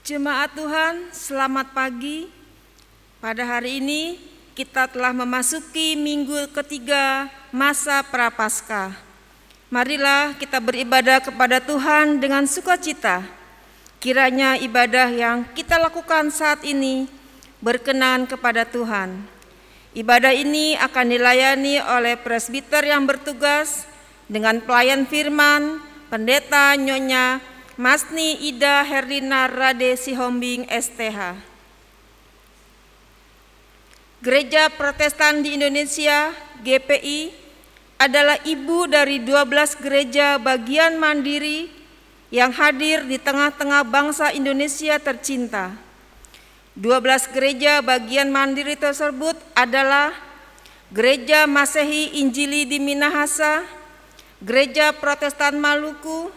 Jemaat Tuhan, selamat pagi. Pada hari ini kita telah memasuki minggu ketiga masa Prapaskah. Marilah kita beribadah kepada Tuhan dengan sukacita. Kiranya ibadah yang kita lakukan saat ini berkenan kepada Tuhan. Ibadah ini akan dilayani oleh presbiter yang bertugas dengan pelayan firman, Pendeta Nyonya Masni Ida Herlina Rade Sihombing STH. Gereja Protestan di Indonesia, GPI, adalah ibu dari 12 gereja bagian mandiri yang hadir di tengah-tengah bangsa Indonesia tercinta. 12 gereja bagian mandiri tersebut adalah Gereja Masehi Injili di Minahasa, Gereja Protestan Maluku,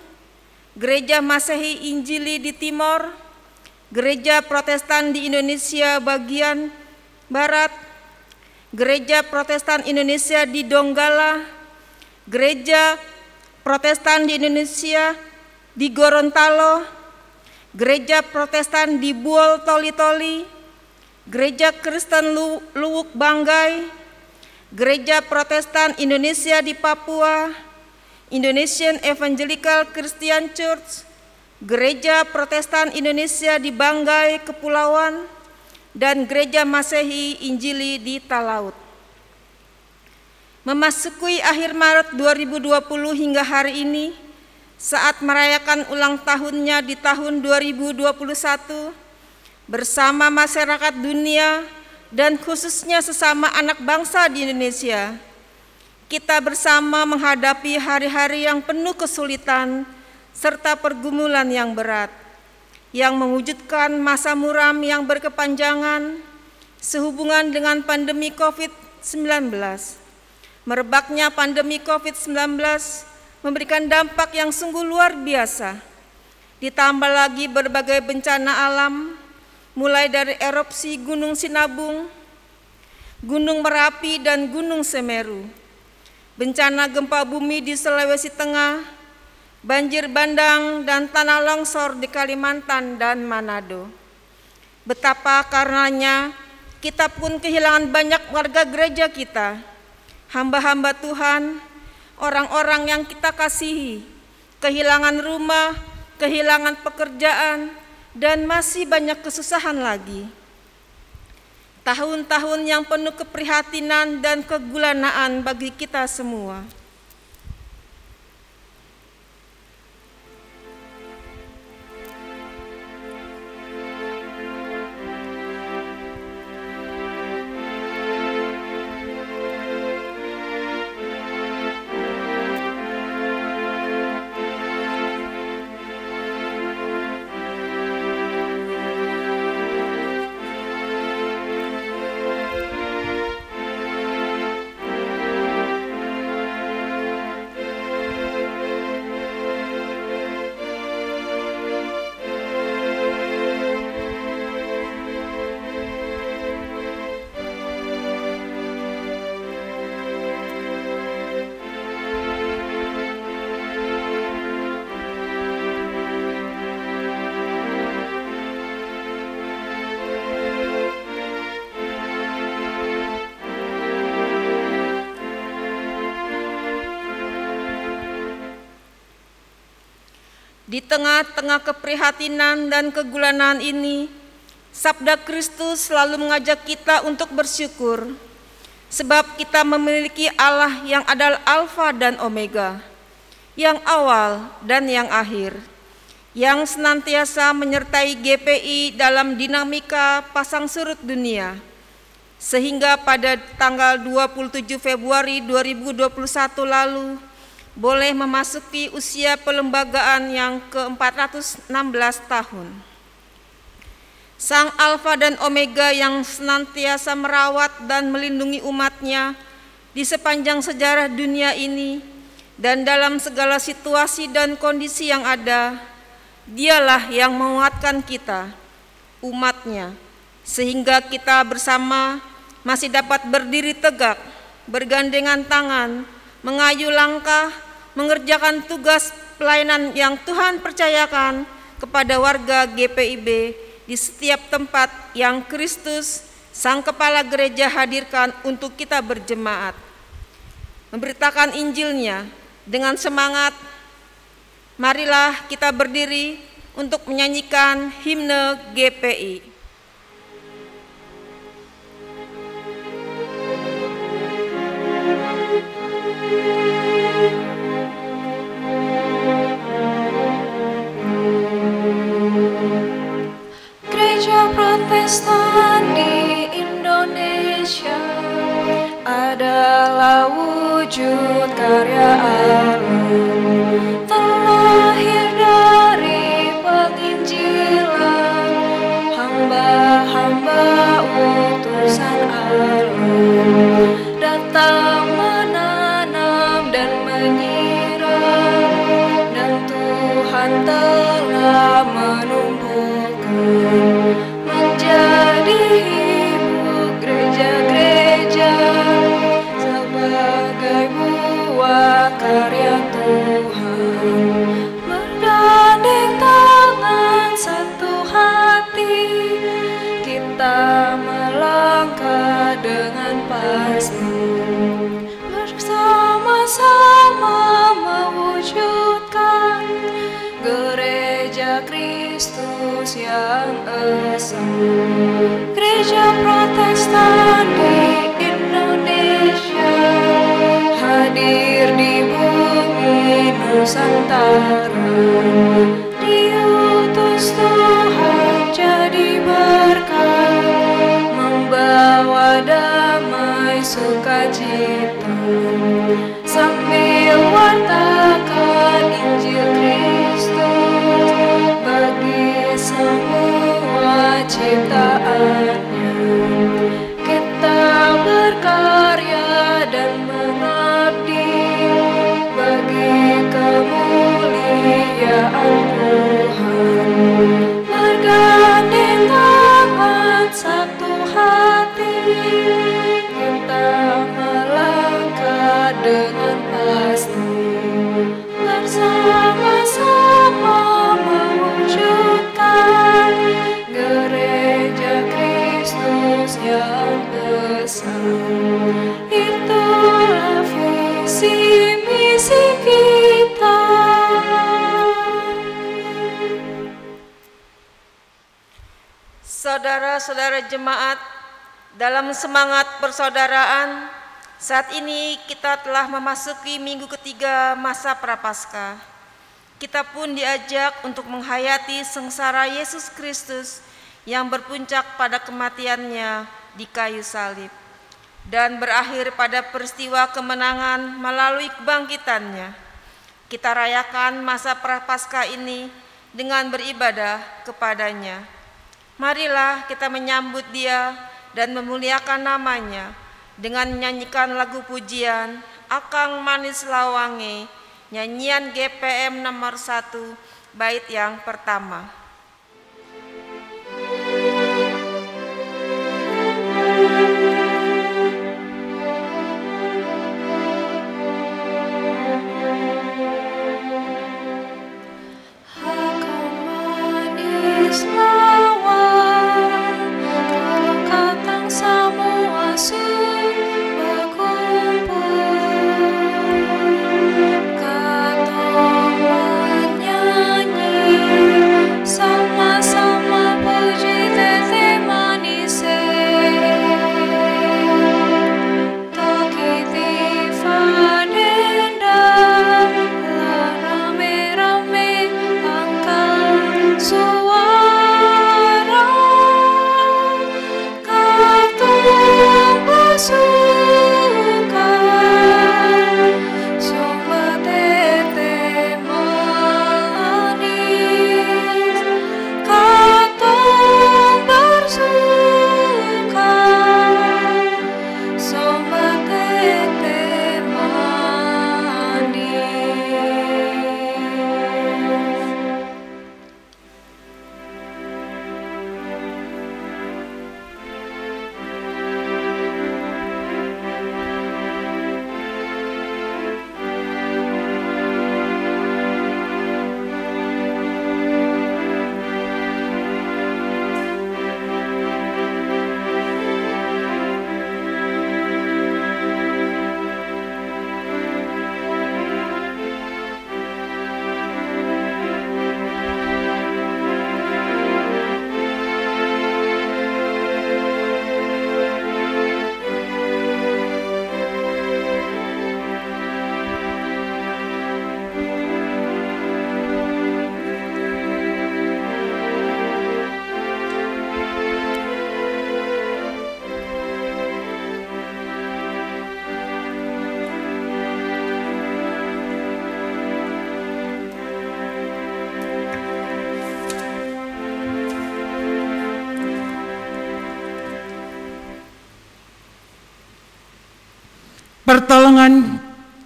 Gereja Masehi Injili di Timor, Gereja Protestan di Indonesia bagian Barat, Gereja Protestan Indonesia di Donggala, Gereja Protestan di Indonesia di Gorontalo, Gereja Protestan di Buol Toli-Toli, Gereja Kristen Luwuk Banggai, Gereja Protestan Indonesia di Papua, Indonesian Evangelical Christian Church, Gereja Protestan Indonesia di Banggai, Kepulauan, dan Gereja Masehi Injili di Talaut. Memasuki akhir Maret 2020 hingga hari ini, saat merayakan ulang tahunnya di tahun 2021, bersama masyarakat dunia dan khususnya sesama anak bangsa di Indonesia, kita bersama menghadapi hari-hari yang penuh kesulitan serta pergumulan yang berat, yang mewujudkan masa muram yang berkepanjangan sehubungan dengan pandemi COVID-19. Merebaknya pandemi COVID-19 memberikan dampak yang sungguh luar biasa, ditambah lagi berbagai bencana alam, mulai dari erupsi Gunung Sinabung, Gunung Merapi, dan Gunung Semeru, bencana gempa bumi di Sulawesi Tengah, banjir bandang, dan tanah longsor di Kalimantan dan Manado. Betapa karenanya kita pun kehilangan banyak warga gereja kita, hamba-hamba Tuhan, orang-orang yang kita kasihi, kehilangan rumah, kehilangan pekerjaan, dan masih banyak kesusahan lagi. Tahun-tahun yang penuh keprihatinan dan kegulanaan bagi kita semua. Di tengah-tengah keprihatinan dan kegulanaan ini, Sabda Kristus selalu mengajak kita untuk bersyukur, sebab kita memiliki Allah yang adalah Alfa dan Omega, yang awal dan yang akhir, yang senantiasa menyertai GPI dalam dinamika pasang surut dunia, sehingga pada tanggal 27 Februari 2021 lalu, boleh memasuki usia pelembagaan yang ke-416 tahun. Sang Alfa dan Omega yang senantiasa merawat dan melindungi umatnya di sepanjang sejarah dunia ini dan dalam segala situasi dan kondisi yang ada, Dialah yang menguatkan kita, umatnya, sehingga kita bersama masih dapat berdiri tegak, bergandengan tangan, mengayu langkah, mengerjakan tugas pelayanan yang Tuhan percayakan kepada warga GPIB di setiap tempat yang Kristus, Sang Kepala Gereja, hadirkan untuk kita berjemaat. Memberitakan Injil-Nya dengan semangat, marilah kita berdiri untuk menyanyikan himne GPI. Protestan di Indonesia adalah wujud karya Allah, terlahir dari penginjilan, hamba-hamba utusan Allah, datang menanam dan menyiram, dan Tuhan telah menumbuhkan menjadi ibu gereja-gereja sebagai buah karya Tuhan. Bergandeng tangan satu hati, kita melangkah dengan pasti, bersama-sama mewujudkan gereja Kristus yang esa. Gereja Protestan di Indonesia hadir di bumi Nusantara, diutus Tuhan jadi berkat, membawa damai sukacita, sambil wartakan Injil Kristus bagi semua ciptaannya. Kita berkarya dan mengabdi bagi kemuliaan Tuhan. Bergandeng tangan satu hati, kita melangkah dengan pasti, bersama-sama mewujudkan gereja Kristus yang besar. Itulah visi misi kita. Saudara-saudara jemaat, dalam semangat persaudaraan, saat ini kita telah memasuki minggu ketiga masa Prapaskah. Kita pun diajak untuk menghayati sengsara Yesus Kristus yang berpuncak pada kematiannya di kayu salib dan berakhir pada peristiwa kemenangan melalui kebangkitannya. Kita rayakan masa Prapaskah ini dengan beribadah kepadanya. Marilah kita menyambut Dia dan memuliakan namanya dengan menyanyikan lagu pujian Akang Manis Lawange, nyanyian GPM nomor 1, bait yang pertama. Akang manis lawan, kalau katang semua berkumpul, katong menyanyi Pertolongan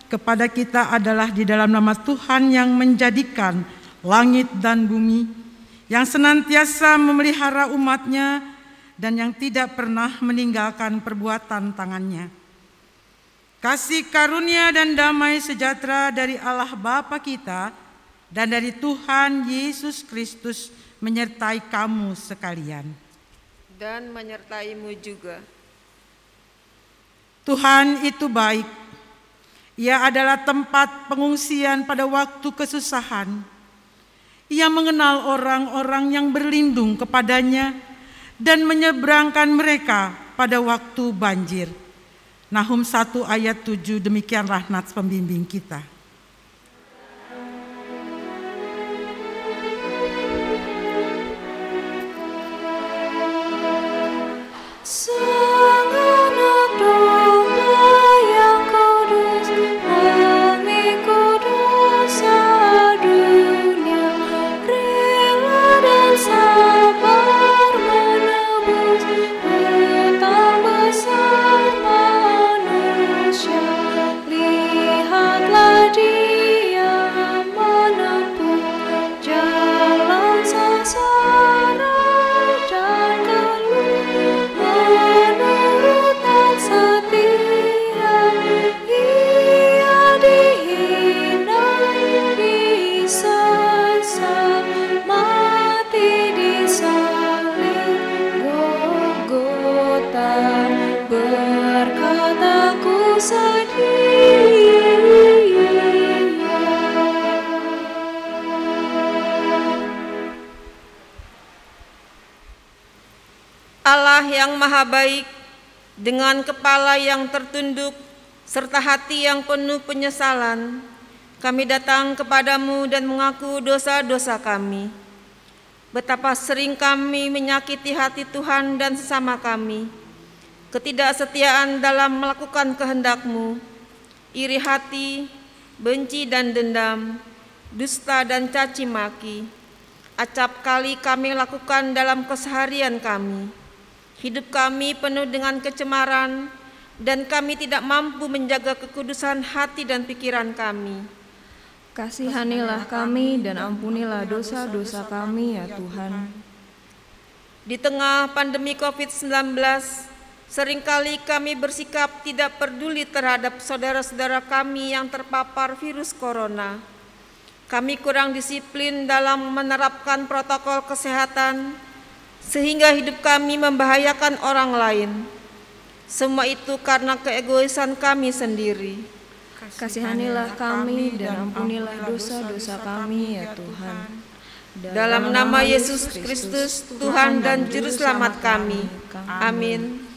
kepada kita adalah di dalam nama Tuhan yang menjadikan langit dan bumi, yang senantiasa memelihara umat-Nya dan yang tidak pernah meninggalkan perbuatan tangannya. Kasih karunia dan damai sejahtera dari Allah Bapa kita dan dari Tuhan Yesus Kristus menyertai kamu sekalian. Dan menyertaimu juga. Tuhan itu baik. Ia adalah tempat pengungsian pada waktu kesusahan. Ia mengenal orang-orang yang berlindung kepadanya dan menyeberangkan mereka pada waktu banjir. Nahum 1 ayat 7, demikianlah nats pembimbing kita. Allah yang maha baik, dengan kepala yang tertunduk serta hati yang penuh penyesalan, kami datang kepadamu dan mengaku dosa-dosa kami. Betapa sering kami menyakiti hati Tuhan dan sesama kami, ketidaksetiaan dalam melakukan kehendak-Mu, iri hati, benci dan dendam, dusta dan caci maki, acap kali kami lakukan dalam keseharian kami. Hidup kami penuh dengan kecemaran dan kami tidak mampu menjaga kekudusan hati dan pikiran kami. Kasihanilah kami dan ampunilah dosa-dosa kami ya Tuhan. Di tengah pandemi COVID-19, seringkali kami bersikap tidak peduli terhadap saudara-saudara kami yang terpapar virus corona. Kami kurang disiplin dalam menerapkan protokol kesehatan, sehingga hidup kami membahayakan orang lain. Semua itu karena keegoisan kami sendiri. Kasihanilah kami dan ampunilah dosa-dosa kami ya Tuhan. Dalam nama Yesus Kristus, Tuhan dan Juru Selamat kami. Amin.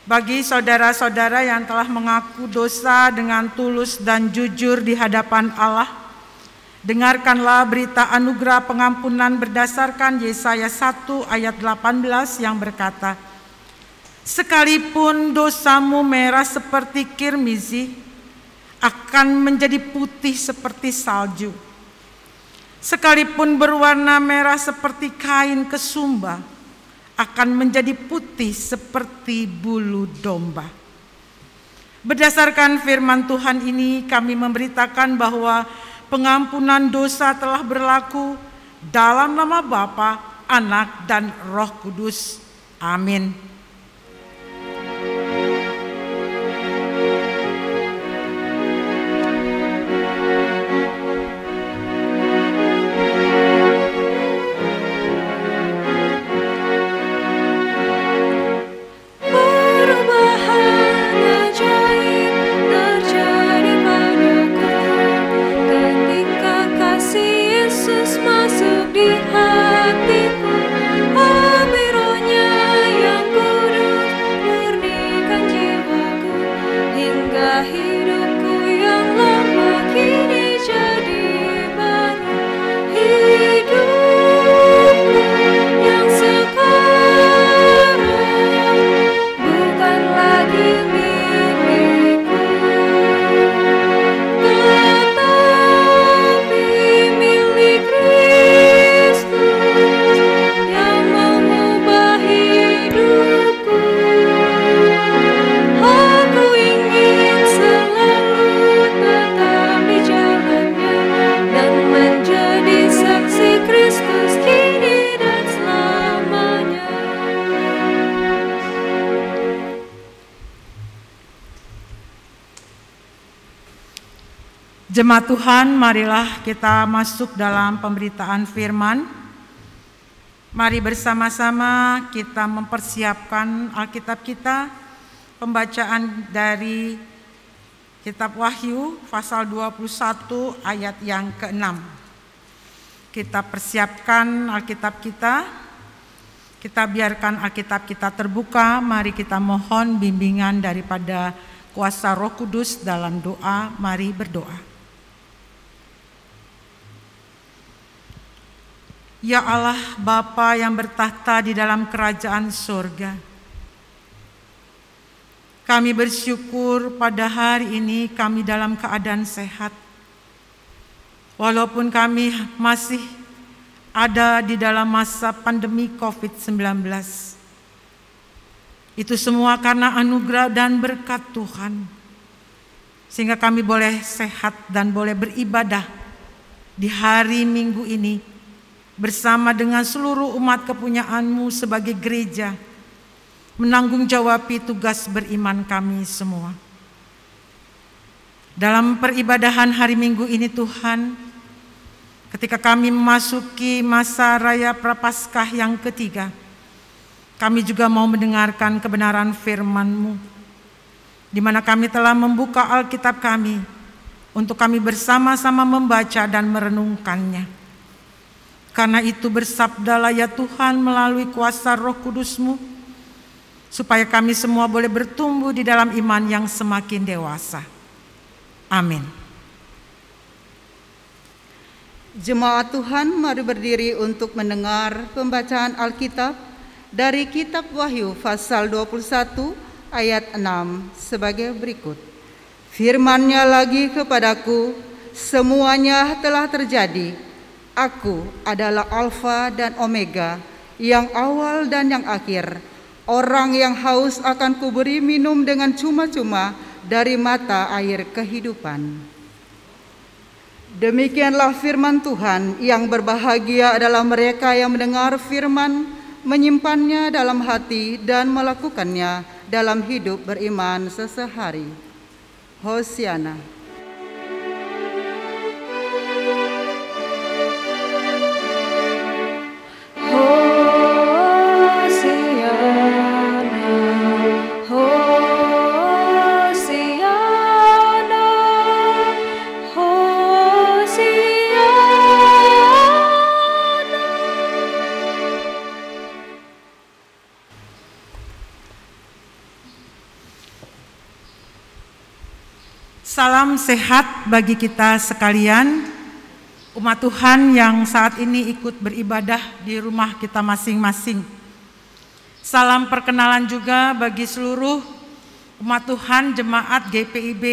Bagi saudara-saudara yang telah mengaku dosa dengan tulus dan jujur di hadapan Allah, dengarkanlah berita anugerah pengampunan berdasarkan Yesaya 1 ayat 18 yang berkata, "Sekalipun dosamu merah seperti kirmizi, akan menjadi putih seperti salju. Sekalipun berwarna merah seperti kain kesumba, akan menjadi putih seperti bulu domba." Berdasarkan firman Tuhan ini, kami memberitakan bahwa pengampunan dosa telah berlaku dalam nama Bapa, Anak, dan Roh Kudus. Amin. Masuk di hatiku, api Roh-Nya yang Jemaat Tuhan, marilah kita masuk dalam pemberitaan firman. Mari bersama-sama kita mempersiapkan Alkitab kita, pembacaan dari Kitab Wahyu pasal 21 ayat yang ke-6. Kita persiapkan Alkitab kita biarkan Alkitab kita terbuka, mari kita mohon bimbingan daripada kuasa Roh Kudus dalam doa. Mari berdoa. Ya Allah Bapa yang bertahta di dalam kerajaan surga, kami bersyukur pada hari ini kami dalam keadaan sehat. Walaupun kami masih ada di dalam masa pandemi COVID-19. Itu semua karena anugerah dan berkat Tuhan. Sehingga kami boleh sehat dan boleh beribadah di hari Minggu ini bersama dengan seluruh umat kepunyaan-Mu sebagai gereja, menanggung jawabi tugas beriman kami semua. Dalam peribadahan hari Minggu ini Tuhan, ketika kami memasuki masa raya Prapaskah yang ketiga, kami juga mau mendengarkan kebenaran firman-Mu, di mana kami telah membuka Alkitab kami untuk kami bersama-sama membaca dan merenungkannya. Karena itu bersabdalah ya Tuhan melalui kuasa Roh Kudus-Mu, supaya kami semua boleh bertumbuh di dalam iman yang semakin dewasa. Amin. Jemaat Tuhan, mari berdiri untuk mendengar pembacaan Alkitab dari Kitab Wahyu pasal 21 ayat 6 sebagai berikut. Firman-Nya lagi kepadaku, semuanya telah terjadi. Aku adalah Alfa dan Omega, yang awal dan yang akhir. Orang yang haus akan kuberi minum dengan cuma-cuma dari mata air kehidupan. Demikianlah firman Tuhan. Yang berbahagia adalah mereka yang mendengar firman, menyimpannya dalam hati dan melakukannya dalam hidup beriman sesehari. Hosiana. Salam sehat bagi kita sekalian, umat Tuhan yang saat ini ikut beribadah di rumah kita masing-masing. Salam perkenalan juga bagi seluruh umat Tuhan jemaat GPIB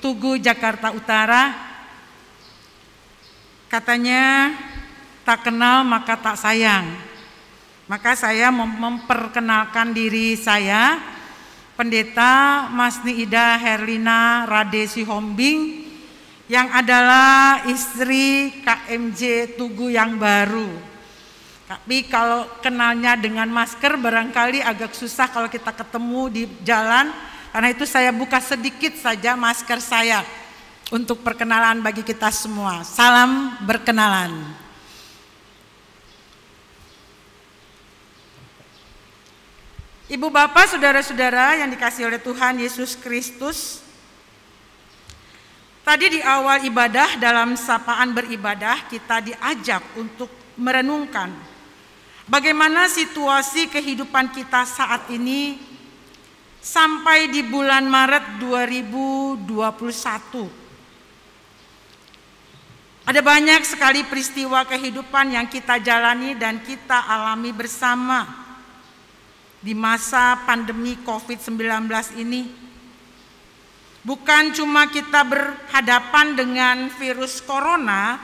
Tugu Jakarta Utara. Katanya tak kenal maka tak sayang. Maka saya memperkenalkan diri saya, Pendeta Masni Ida Herlina Rade Sihombing, yang adalah istri KMJ Tugu yang baru. Tapi kalau kenalnya dengan masker barangkali agak susah kalau kita ketemu di jalan. Karena itu saya buka sedikit saja masker saya untuk perkenalan bagi kita semua. Salam berkenalan. Ibu bapak, saudara-saudara yang dikasihi oleh Tuhan Yesus Kristus, tadi di awal ibadah dalam sapaan beribadah kita diajak untuk merenungkan bagaimana situasi kehidupan kita saat ini sampai di bulan Maret 2021. Ada banyak sekali peristiwa kehidupan yang kita jalani dan kita alami bersama di masa pandemi COVID-19 ini. Bukan cuma kita berhadapan dengan virus corona,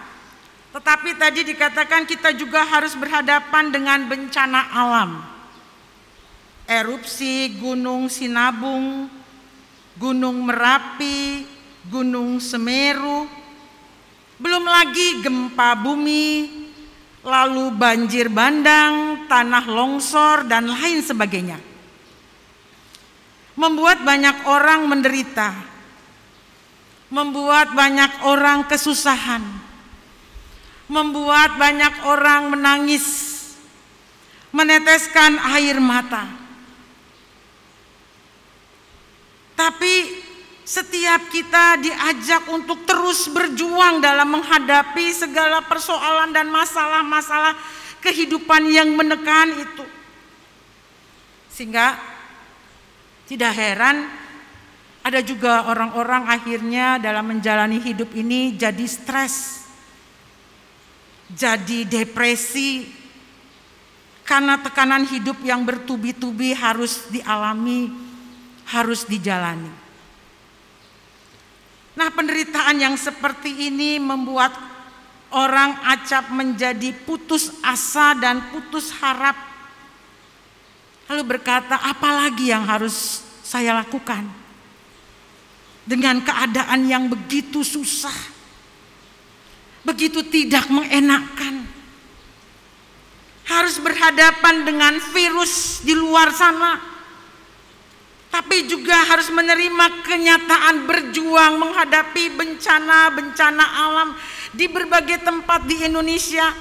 tetapi tadi dikatakan kita juga harus berhadapan dengan bencana alam. Erupsi Gunung Sinabung, Gunung Merapi, Gunung Semeru, belum lagi gempa bumi, lalu banjir bandang, tanah longsor, dan lain sebagainya. Membuat banyak orang menderita. membuat banyak orang kesusahan, membuat banyak orang menangis, meneteskan air mata. Tapi setiap kita diajak untuk terus berjuang dalam menghadapi segala persoalan dan masalah-masalah kehidupan yang menekan itu. Sehingga tidak heran ada juga orang-orang akhirnya dalam menjalani hidup ini jadi stres, jadi depresi, karena tekanan hidup yang bertubi-tubi harus dialami, harus dijalani. Nah, penderitaan yang seperti ini membuat orang acap menjadi putus asa dan putus harap. Lalu berkata, apalagi yang harus saya lakukan dengan keadaan yang begitu susah, begitu tidak mengenakan. Harus berhadapan dengan virus di luar sana, tapi juga harus menerima kenyataan berjuang menghadapi bencana-bencana alam di berbagai tempat di Indonesia,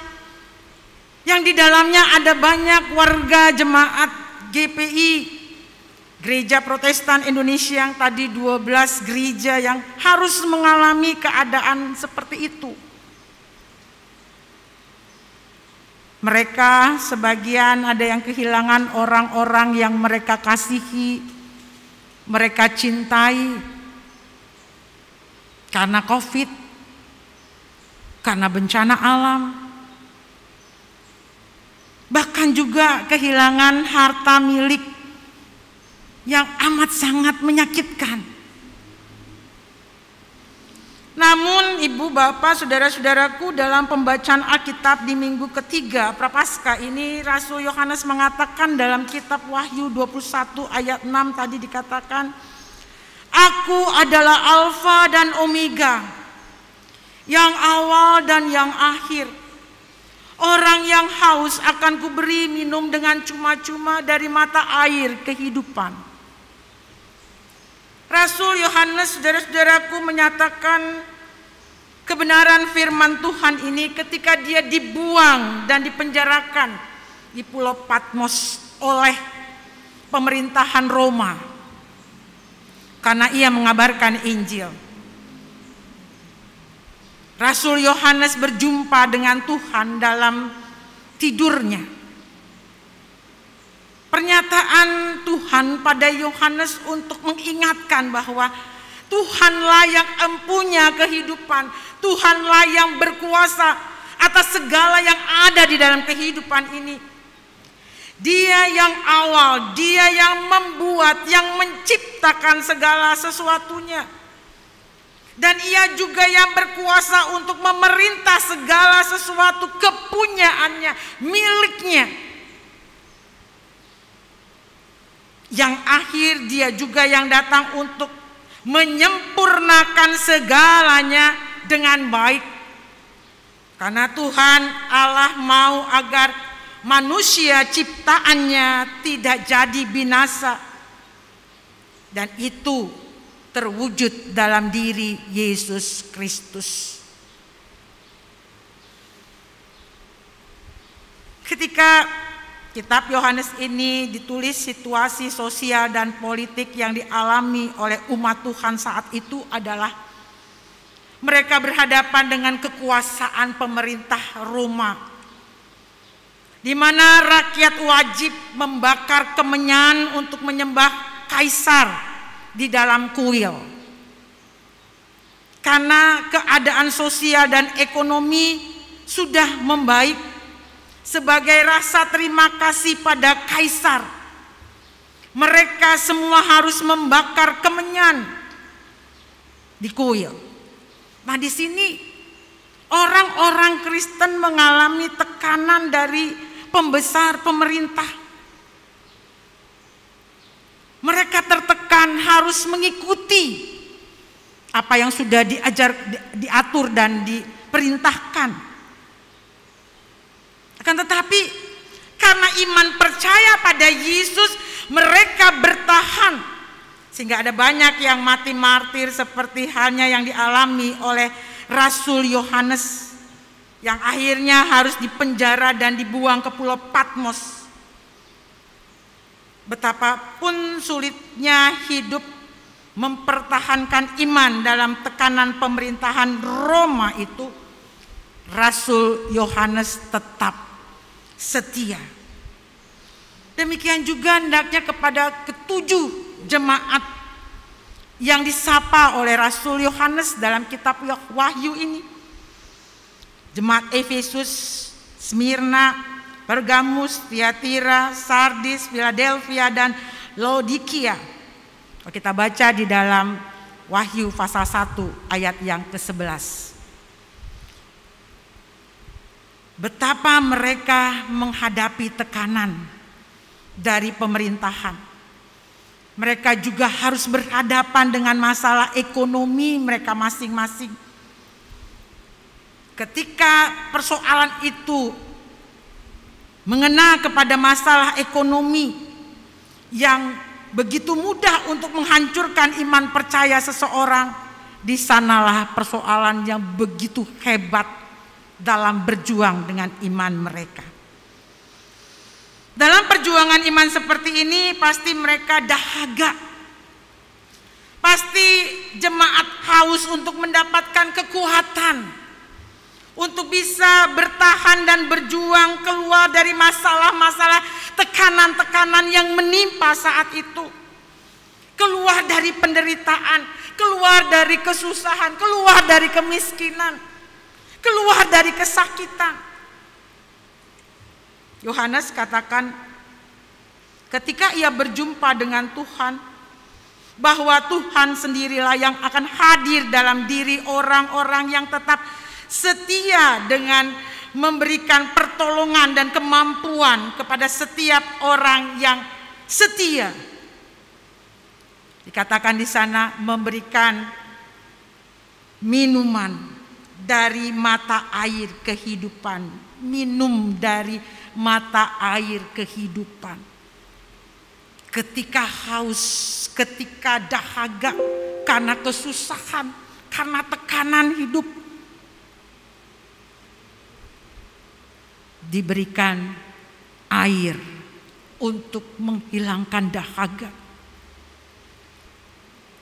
yang di dalamnya ada banyak warga jemaat GPI, Gereja Protestan Indonesia, yang tadi 12 gereja yang harus mengalami keadaan seperti itu. Mereka sebagian ada yang kehilangan orang-orang yang mereka kasihi, mereka cintai karena COVID, karena bencana alam. Bahkan juga kehilangan harta milik yang amat sangat menyakitkan. Namun Ibu, Bapak, Saudara-saudaraku, dalam pembacaan Alkitab di minggu ketiga Prapaskah ini, Rasul Yohanes mengatakan dalam kitab Wahyu 21 ayat 6 tadi dikatakan, Aku adalah Alfa dan Omega, yang awal dan yang akhir. Orang yang haus akan kuberi minum dengan cuma-cuma dari mata air kehidupan. Rasul Yohanes, saudara-saudaraku, menyatakan kebenaran firman Tuhan ini ketika dia dibuang dan dipenjarakan di Pulau Patmos oleh pemerintahan Roma karena ia mengabarkan Injil. Rasul Yohanes berjumpa dengan Tuhan dalam tidurnya. Pernyataan Tuhan pada Yohanes untuk mengingatkan bahwa Tuhanlah yang empunya kehidupan, Tuhanlah yang berkuasa atas segala yang ada di dalam kehidupan ini. Dia yang awal, Dia yang membuat, yang menciptakan segala sesuatunya. Dan Ia juga yang berkuasa untuk memerintah segala sesuatu, kepunyaannya, miliknya. Yang akhir Dia juga yang datang untuk menyempurnakan segalanya dengan baik. Karena Tuhan Allah mau agar manusia ciptaannya tidak jadi binasa. Dan itu terwujud dalam diri Yesus Kristus. Ketika kitab Yohanes ini ditulis, situasi sosial dan politik yang dialami oleh umat Tuhan saat itu adalah mereka berhadapan dengan kekuasaan pemerintah Roma, di mana rakyat wajib membakar kemenyan untuk menyembah kaisar di dalam kuil. Karena keadaan sosial dan ekonomi sudah membaik, sebagai rasa terima kasih pada kaisar, mereka semua harus membakar kemenyan di kuil. Nah, di sini orang-orang Kristen mengalami tekanan dari pembesar pemerintah. Mereka tertekan harus mengikuti apa yang sudah diatur dan diperintahkan. Akan tetapi karena iman percaya pada Yesus, mereka bertahan Sehingga ada banyak yang mati martir seperti halnya yang dialami oleh Rasul Yohanes yang akhirnya harus dipenjara dan dibuang ke Pulau Patmos. Betapapun sulitnya hidup mempertahankan iman dalam tekanan pemerintahan Roma itu, Rasul Yohanes tetap setia. Demikian juga hendaknya kepada ketujuh jemaat yang disapa oleh Rasul Yohanes dalam kitab Wahyu ini. Jemaat Efesus, Smyrna, Pergamus, Tiatira, Sardis, Philadelphia, dan Laodikia. Kalau kita baca di dalam Wahyu pasal 1 ayat yang ke-11. Betapa mereka menghadapi tekanan dari pemerintahan. Mereka juga harus berhadapan dengan masalah ekonomi mereka masing-masing. Ketika persoalan itu mengena kepada masalah ekonomi yang begitu mudah untuk menghancurkan iman percaya seseorang, di sanalah persoalan yang begitu hebat dalam berjuang dengan iman mereka. Dalam perjuangan iman seperti ini pasti mereka dahaga. Pasti jemaat haus untuk mendapatkan kekuatan, untuk bisa bertahan dan berjuang keluar dari masalah-masalah, tekanan-tekanan yang menimpa saat itu. Keluar dari penderitaan, keluar dari kesusahan, keluar dari kemiskinan, keluar dari kesakitan. Yohanes katakan ketika ia berjumpa dengan Tuhan, bahwa Tuhan sendirilah yang akan hadir dalam diri orang-orang yang tetap setia dengan memberikan pertolongan dan kemampuan kepada setiap orang yang setia. Dikatakan di sana memberikan minuman dari mata air kehidupan, minum dari mata air kehidupan. Ketika haus, ketika dahaga karena kesusahan, karena tekanan hidup, diberikan air untuk menghilangkan dahaga.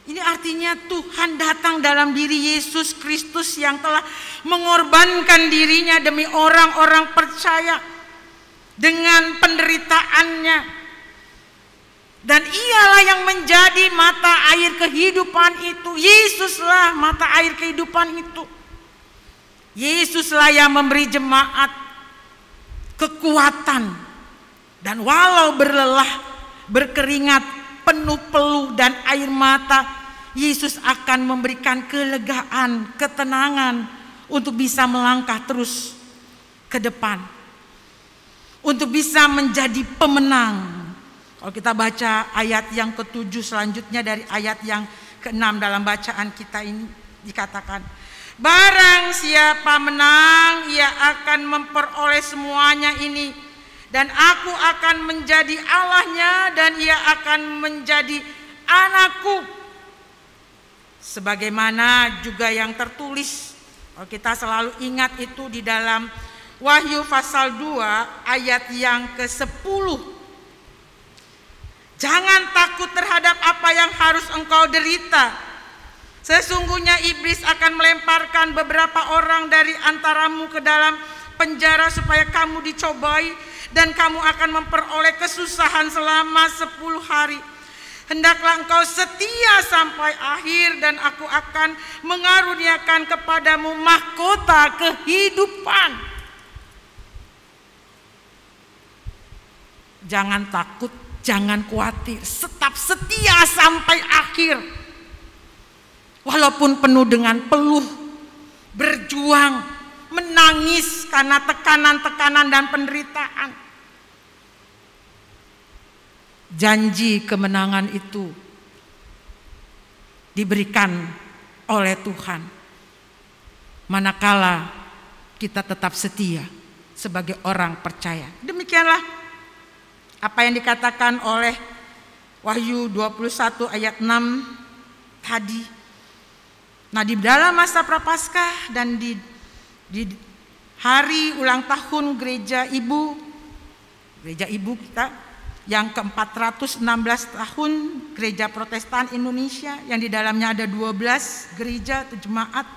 Ini artinya Tuhan datang dalam diri Yesus Kristus yang telah mengorbankan dirinya demi orang-orang percaya dengan penderitaannya. Dan ialah yang menjadi mata air kehidupan itu. Yesuslah mata air kehidupan itu. Yesuslah yang memberi jemaat kekuatan. Dan walau berlelah, berkeringat, penuh peluh dan air mata, Yesus akan memberikan kelegaan, ketenangan untuk bisa melangkah terus ke depan, untuk bisa menjadi pemenang. Kalau kita baca ayat yang ke-7 selanjutnya dari ayat yang ke-6 dalam bacaan kita ini, dikatakan, barang siapa menang, ia akan memperoleh semuanya ini, dan aku akan menjadi Allahnya, dan ia akan menjadi anakku. Sebagaimana juga yang tertulis, kalau kita selalu ingat itu di dalam Wahyu pasal 2 ayat yang ke-10. Jangan takut terhadap apa yang harus engkau derita. Sesungguhnya iblis akan melemparkan beberapa orang dari antaramu ke dalam penjara supaya kamu dicobai, dan kamu akan memperoleh kesusahan selama 10 hari. Hendaklah engkau setia sampai akhir, dan aku akan mengaruniakan kepadamu mahkota kehidupan. Jangan takut, jangan khawatir, tetap setia sampai akhir. Walaupun penuh dengan peluh, berjuang, menangis karena tekanan-tekanan dan penderitaan. Janji kemenangan itu diberikan oleh Tuhan manakala kita tetap setia sebagai orang percaya. Demikianlah apa yang dikatakan oleh Wahyu 21 ayat 6 tadi. Nah, di dalam masa Prapaskah dan di hari ulang tahun gereja ibu kita yang ke-416 tahun Gereja Protestan Indonesia, yang di dalamnya ada 12 gereja atau jemaat,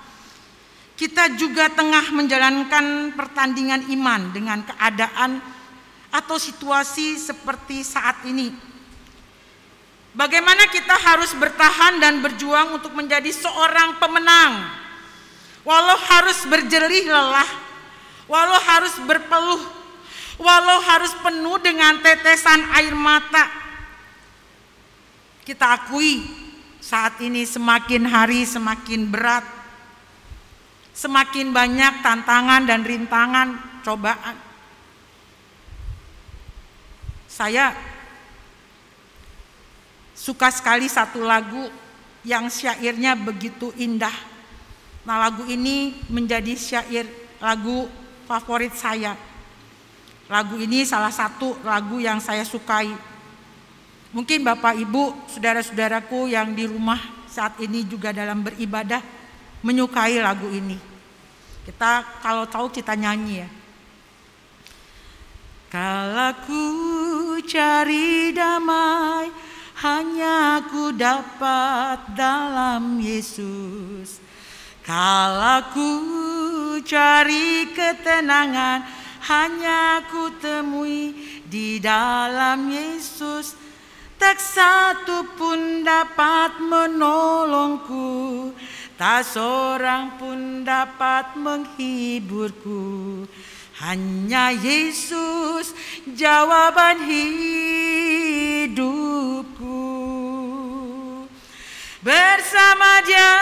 kita juga tengah menjalankan pertandingan iman dengan keadaan atau situasi seperti saat ini. Bagaimana kita harus bertahan dan berjuang untuk menjadi seorang pemenang, walau harus berjelih lelah, walau harus berpeluh, walau harus penuh dengan tetesan air mata. Kita akui saat ini semakin hari semakin berat, semakin banyak tantangan dan rintangan, cobaan. Saya suka sekali satu lagu yang syairnya begitu indah. Nah, lagu ini menjadi syair lagu favorit saya. Lagu ini salah satu lagu yang saya sukai. Mungkin Bapak Ibu, saudara-saudaraku yang di rumah saat ini juga dalam beribadah menyukai lagu ini. Kita kalau tahu kita nyanyi ya. Kala ku cari damai, hanya ku dapat dalam Yesus. Kala ku cari ketenangan, hanya ku temui di dalam Yesus. Tak satu pun dapat menolongku, tak seorang pun dapat menghiburku. Hanya Yesus jawaban hidupku. Bersama Dia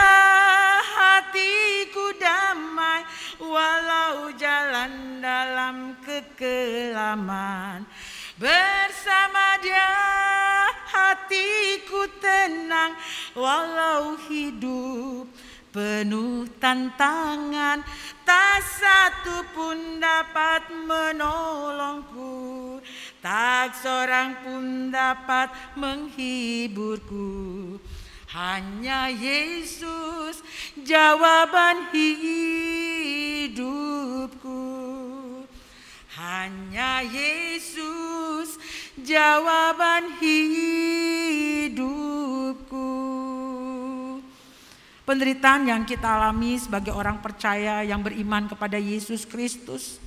hatiku damai, walau jalan dalam kekelaman. Bersama Dia hatiku tenang, walau hidup penuh tantangan. Tak satu pun dapat menolongku, tak seorang pun dapat menghiburku. Hanya Yesus jawaban hidupku. Hanya Yesus jawaban hidupku. Penderitaan yang kita alami sebagai orang percaya yang beriman kepada Yesus Kristus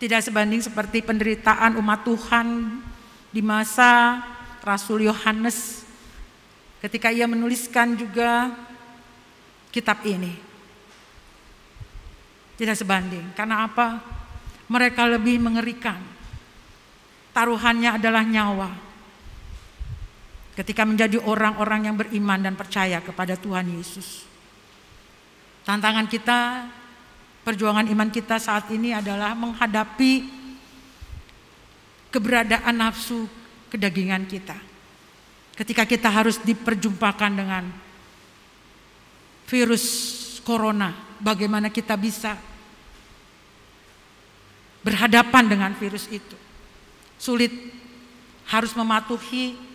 tidak sebanding seperti penderitaan umat Tuhan di masa Rasul Yohanes ketika ia menuliskan juga kitab ini. Tidak sebanding. Karena apa? Mereka lebih mengerikan. Taruhannya adalah nyawa. Ketika menjadi orang-orang yang beriman dan percaya kepada Tuhan Yesus. Tantangan kita, perjuangan iman kita saat ini adalah menghadapi keberadaan nafsu kedagingan kita. Ketika kita harus diperjumpakan dengan virus corona, bagaimana kita bisa berhadapan dengan virus itu? Sulit, harus mematuhi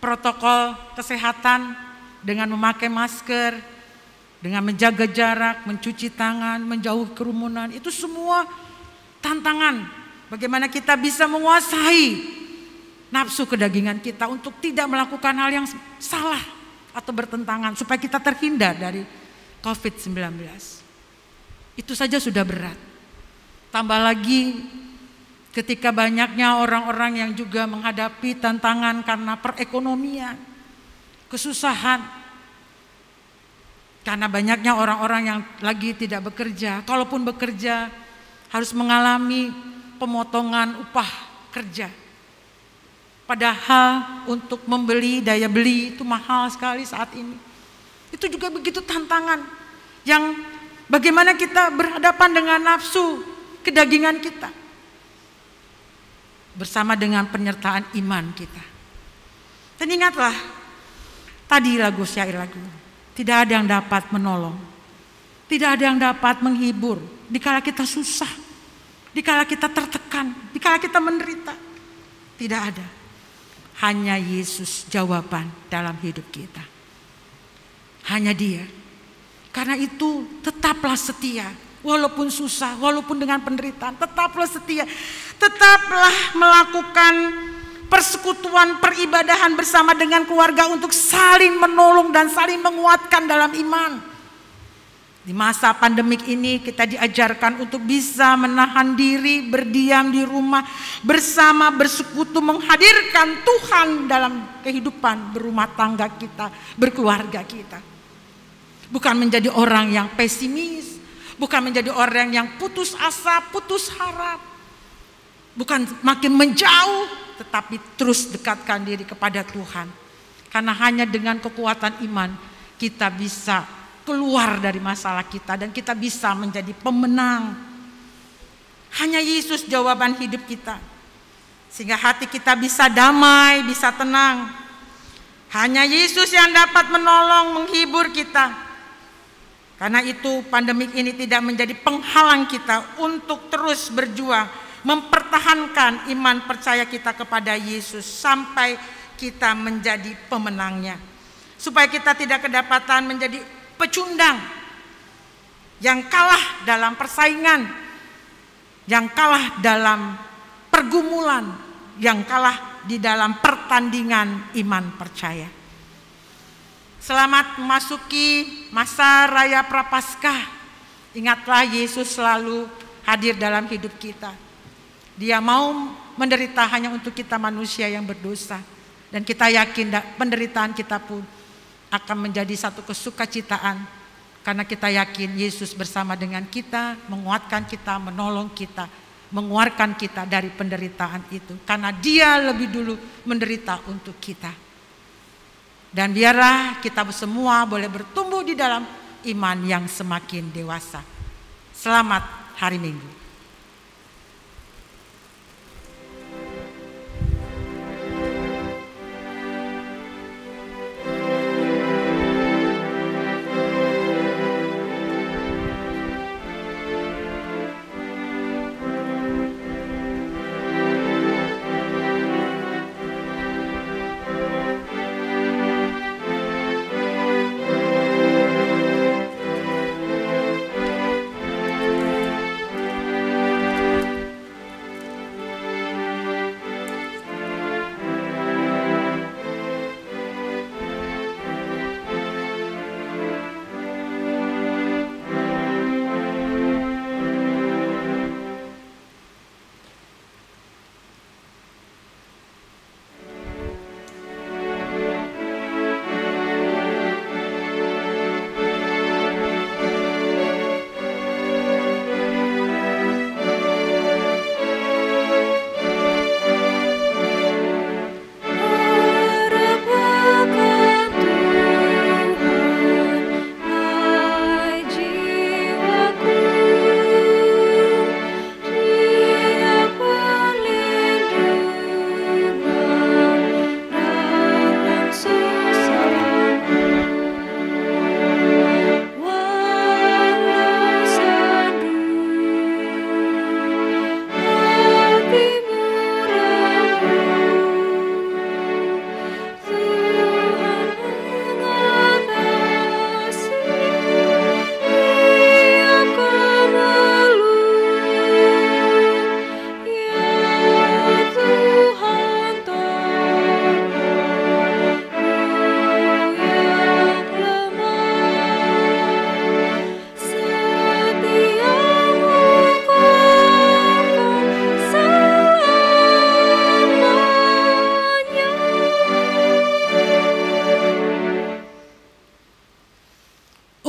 protokol kesehatan dengan memakai masker, dengan menjaga jarak, mencuci tangan, menjauhi kerumunan. Itu semua tantangan. Bagaimana kita bisa menguasai nafsu kedagingan kita untuk tidak melakukan hal yang salah atau bertentangan supaya kita terhindar dari COVID-19. Itu saja sudah berat. Tambah lagi ketika banyaknya orang-orang yang juga menghadapi tantangan karena perekonomian, kesusahan, karena banyaknya orang-orang yang lagi tidak bekerja, kalaupun bekerja harus mengalami pemotongan upah kerja. Padahal untuk membeli, daya beli itu mahal sekali saat ini. Itu juga begitu tantangan yang bagaimana kita berhadapan dengan nafsu kedagingan kita. Bersama dengan penyertaan iman kita. Dan ingatlah tadi syair lagu, tidak ada yang dapat menolong, tidak ada yang dapat menghibur dikala kita susah, dikala kita tertekan, dikala kita menderita. Tidak ada. Hanya Yesus jawaban dalam hidup kita. Hanya Dia. Karena itu tetaplah setia. Walaupun susah, walaupun dengan penderitaan, tetaplah setia. Tetaplah melakukan persekutuan, peribadahan bersama dengan keluarga untuk saling menolong dan saling menguatkan dalam iman. Di masa pandemik ini kita diajarkan untuk bisa menahan diri, berdiam di rumah, bersama bersekutu menghadirkan Tuhan dalam kehidupan berumah tangga kita, berkeluarga kita. Bukan menjadi orang yang pesimis, bukan menjadi orang yang putus asa, putus harap. Bukan makin menjauh, tetapi terus dekatkan diri kepada Tuhan. Karena hanya dengan kekuatan iman kita bisa keluar dari masalah kita dan kita bisa menjadi pemenang. Hanya Yesus jawaban hidup kita. Sehingga hati kita bisa damai, bisa tenang. Hanya Yesus yang dapat menolong, menghibur kita. Karena itu pandemik ini tidak menjadi penghalang kita untuk terus berjuang, mempertahankan iman percaya kita kepada Yesus sampai kita menjadi pemenangnya. Supaya kita tidak kedapatan menjadi pecundang yang kalah dalam persaingan, yang kalah dalam pergumulan, yang kalah di dalam pertandingan iman percaya. Selamat memasuki masa raya Prapaskah. Ingatlah Yesus selalu hadir dalam hidup kita. Dia mau menderita hanya untuk kita manusia yang berdosa. Dan kita yakin penderitaan kita pun akan menjadi satu kesukacitaan. Karena kita yakin Yesus bersama dengan kita, menguatkan kita, menolong kita, mengeluarkan kita dari penderitaan itu. Karena Dia lebih dulu menderita untuk kita. Dan biarlah kita semua boleh bertumbuh di dalam iman yang semakin dewasa. Selamat hari Minggu.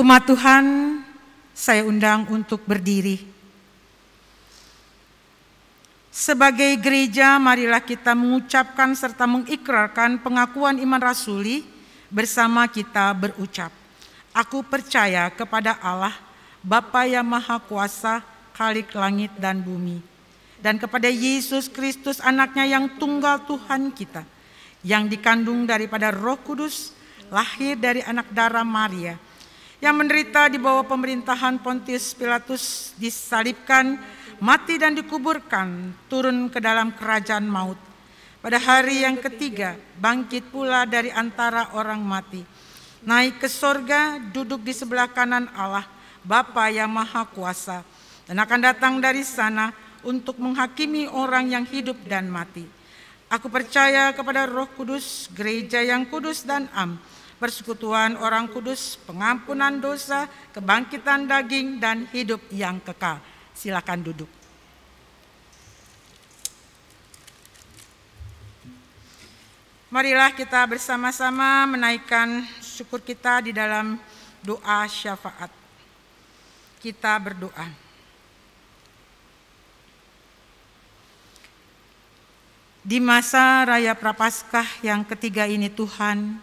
Umat Tuhan, saya undang untuk berdiri. Sebagai gereja, marilah kita mengucapkan serta mengikrarkan pengakuan iman rasuli bersama kita berucap. Aku percaya kepada Allah, Bapa yang Maha Kuasa, Khalik langit dan bumi, dan kepada Yesus Kristus anaknya yang tunggal Tuhan kita, yang dikandung daripada Roh Kudus, lahir dari anak darah Maria, yang menderita di bawah pemerintahan Pontius Pilatus, disalibkan, mati dan dikuburkan, turun ke dalam kerajaan maut, pada hari yang ketiga bangkit pula dari antara orang mati, naik ke sorga, duduk di sebelah kanan Allah Bapa yang Maha Kuasa, dan akan datang dari sana untuk menghakimi orang yang hidup dan mati. Aku percaya kepada Roh Kudus, gereja yang kudus dan am, persekutuan orang kudus, pengampunan dosa, kebangkitan daging, dan hidup yang kekal. Silakan duduk. Marilah kita bersama-sama menaikkan syukur kita di dalam doa syafaat. Kita berdoa. Di masa Raya Prapaskah yang ketiga ini Tuhan,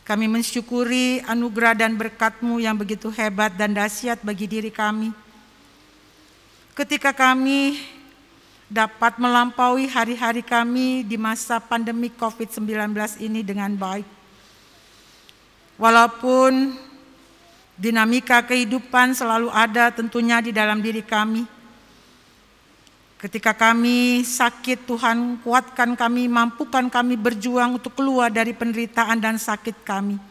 kami mensyukuri anugerah dan berkat-Mu yang begitu hebat dan dahsyat bagi diri kami. Ketika kami dapat melampaui hari-hari kami di masa pandemi COVID-19 ini dengan baik. Walaupun dinamika kehidupan selalu ada tentunya di dalam diri kami. Ketika kami sakit, Tuhan kuatkan kami, mampukan kami berjuang untuk keluar dari penderitaan dan sakit kami.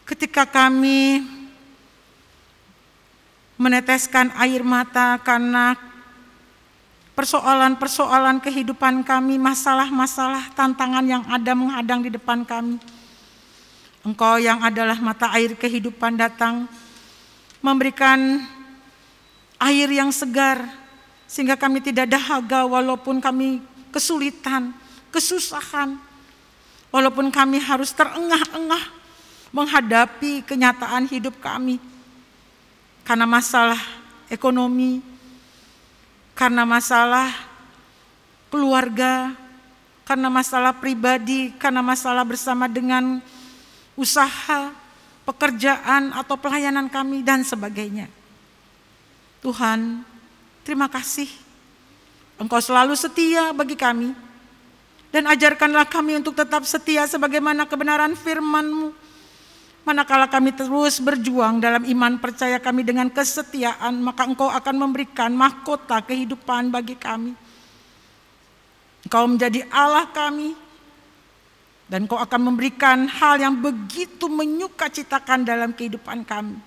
Ketika kami meneteskan air mata karena persoalan-persoalan kehidupan kami, masalah-masalah, tantangan yang ada menghadang di depan kami. Engkau yang adalah mata air kehidupan datang, memberikan air yang segar, sehingga kami tidak dahaga walaupun kami kesulitan, kesusahan, walaupun kami harus terengah-engah menghadapi kenyataan hidup kami. Karena masalah ekonomi, karena masalah keluarga, karena masalah pribadi, karena masalah bersama dengan usaha, pekerjaan atau pelayanan kami dan sebagainya. Tuhan, terima kasih. Engkau selalu setia bagi kami. Dan ajarkanlah kami untuk tetap setia sebagaimana kebenaran firman-Mu. Manakala kami terus berjuang dalam iman percaya kami dengan kesetiaan, maka Engkau akan memberikan mahkota kehidupan bagi kami. Engkau menjadi Allah kami, dan Engkau akan memberikan hal yang begitu menyukacitakan dalam kehidupan kami.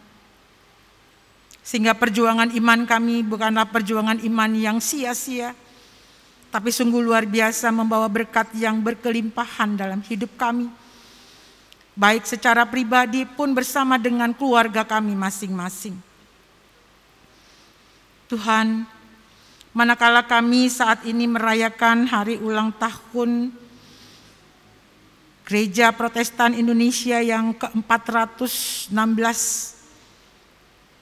Sehingga perjuangan iman kami bukanlah perjuangan iman yang sia-sia, tapi sungguh luar biasa membawa berkat yang berkelimpahan dalam hidup kami. Baik secara pribadi pun bersama dengan keluarga kami masing-masing. Tuhan, manakala kami saat ini merayakan hari ulang tahun Gereja Protestan Indonesia yang ke-416,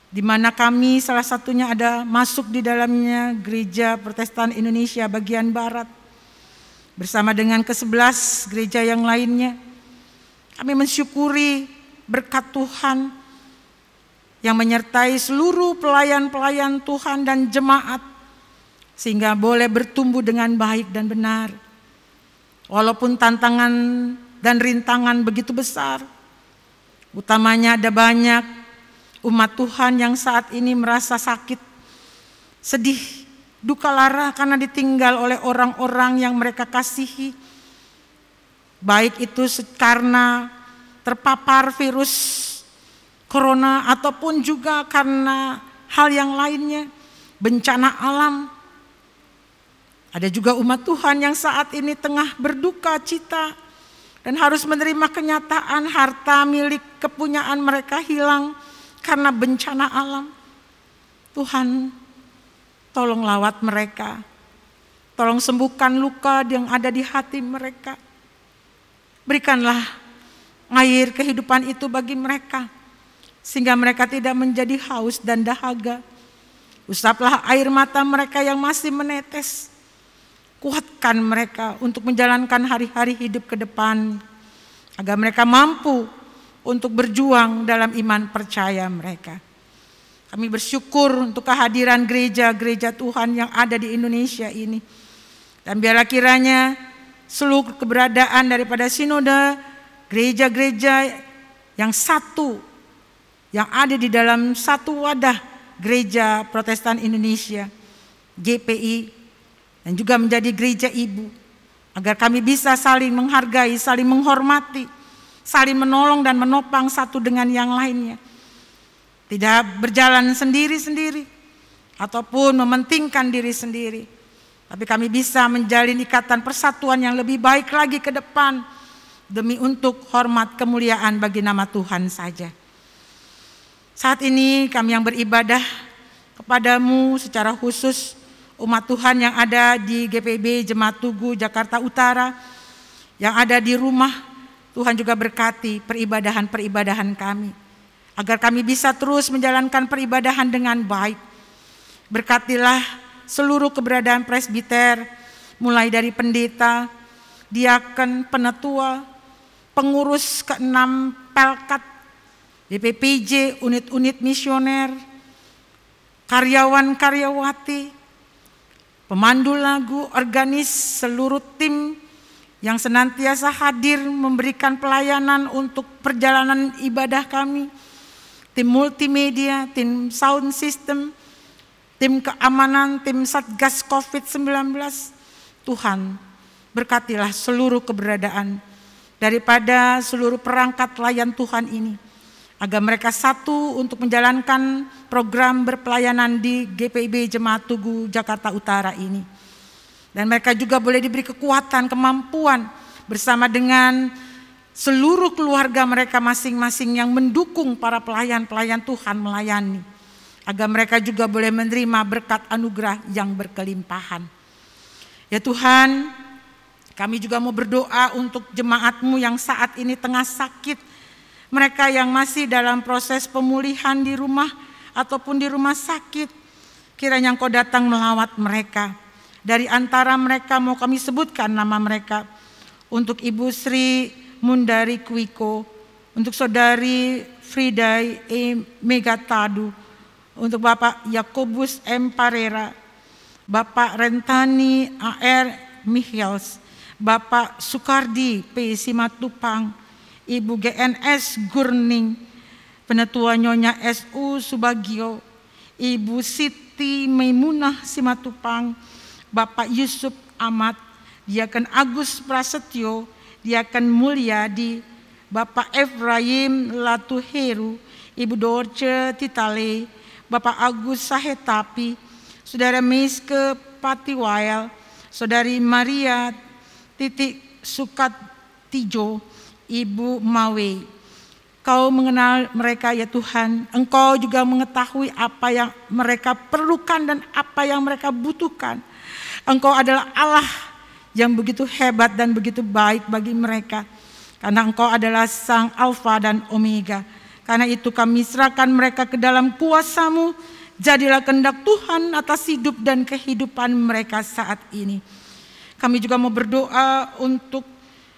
di mana kami salah satunya ada masuk di dalamnya Gereja Protestan Indonesia bagian Barat, bersama dengan ke-11 gereja yang lainnya. Kami mensyukuri berkat Tuhan yang menyertai seluruh pelayan-pelayan Tuhan dan jemaat, sehingga boleh bertumbuh dengan baik dan benar. Walaupun tantangan dan rintangan begitu besar, utamanya ada banyak umat Tuhan yang saat ini merasa sakit, sedih, duka lara karena ditinggal oleh orang-orang yang mereka kasihi. Baik itu karena terpapar virus corona ataupun juga karena hal yang lainnya, bencana alam. Ada juga umat Tuhan yang saat ini tengah berduka cita dan harus menerima kenyataan harta milik kepunyaan mereka hilang karena bencana alam. Tuhan, tolong lawat mereka, tolong sembuhkan luka yang ada di hati mereka. Berikanlah air kehidupan itu bagi mereka, sehingga mereka tidak menjadi haus dan dahaga. Usaplah air mata mereka yang masih menetes. Kuatkan mereka untuk menjalankan hari-hari hidup ke depan, agar mereka mampu untuk berjuang dalam iman percaya mereka. Kami bersyukur untuk kehadiran gereja-gereja Tuhan yang ada di Indonesia ini. Dan biarlah kiranya seluruh keberadaan daripada sinode, gereja-gereja yang satu, yang ada di dalam satu wadah Gereja Protestan Indonesia, GPI, dan juga menjadi gereja ibu, agar kami bisa saling menghargai, saling menghormati, saling menolong dan menopang satu dengan yang lainnya. Tidak berjalan sendiri-sendiri ataupun mementingkan diri sendiri, tapi kami bisa menjalin ikatan persatuan yang lebih baik lagi ke depan demi untuk hormat kemuliaan bagi nama Tuhan saja. Saat ini kami yang beribadah kepadamu secara khusus, umat Tuhan yang ada di GPIB Jemaat Tugu Jakarta Utara, yang ada di rumah, Tuhan juga berkati peribadahan-peribadahan kami, agar kami bisa terus menjalankan peribadahan dengan baik. Berkatilah seluruh keberadaan presbiter, mulai dari pendeta, diaken, penetua, pengurus ke-6 Pelkat, DPPJ, unit-unit misioner, karyawan-karyawati, pemandu lagu, organis, seluruh tim yang senantiasa hadir memberikan pelayanan untuk perjalanan ibadah kami, tim multimedia, tim sound system, tim keamanan, tim Satgas COVID-19. Tuhan, berkatilah seluruh keberadaan daripada seluruh perangkat layan Tuhan ini, agar mereka satu untuk menjalankan program berpelayanan di GPIB Jemaat Tugu Jakarta Utara ini. Dan mereka juga boleh diberi kekuatan, kemampuan bersama dengan seluruh keluarga mereka masing-masing yang mendukung para pelayan-pelayan Tuhan melayani, agar mereka juga boleh menerima berkat anugerah yang berkelimpahan. Ya Tuhan, kami juga mau berdoa untuk jemaat-Mu yang saat ini tengah sakit, mereka yang masih dalam proses pemulihan di rumah ataupun di rumah sakit. Kiranya Engkau datang melawat mereka. Dari antara mereka mau kami sebutkan nama mereka. Untuk Ibu Sri Mundari Kwiko, untuk Saudari Friday E. Megatadu, untuk Bapak Yakobus M. Parera, Bapak Rentani A.R. Michels, Bapak Sukardi P. Simatupang, Ibu GNS Gurning, Penetua Nyonya S.U. Subagio, Ibu Siti Maimunah Simatupang, Bapak Yusuf Ahmad, Diaken Agus Prasetyo, Diaken Mulyadi, Bapak Efraim Latuheru, Ibu Dorce Titale, Bapak Agus Sahetapi, Saudara Miske Patiwael, Saudari Maria Titik Sukatijo, Ibu Mawe. Kau mengenal mereka ya Tuhan, Engkau juga mengetahui apa yang mereka perlukan dan apa yang mereka butuhkan. Engkau adalah Allah yang begitu hebat dan begitu baik bagi mereka, karena Engkau adalah Sang Alfa dan Omega. Karena itu kami serahkan mereka ke dalam kuasa-Mu. Jadilah kehendak Tuhan atas hidup dan kehidupan mereka saat ini. Kami juga mau berdoa untuk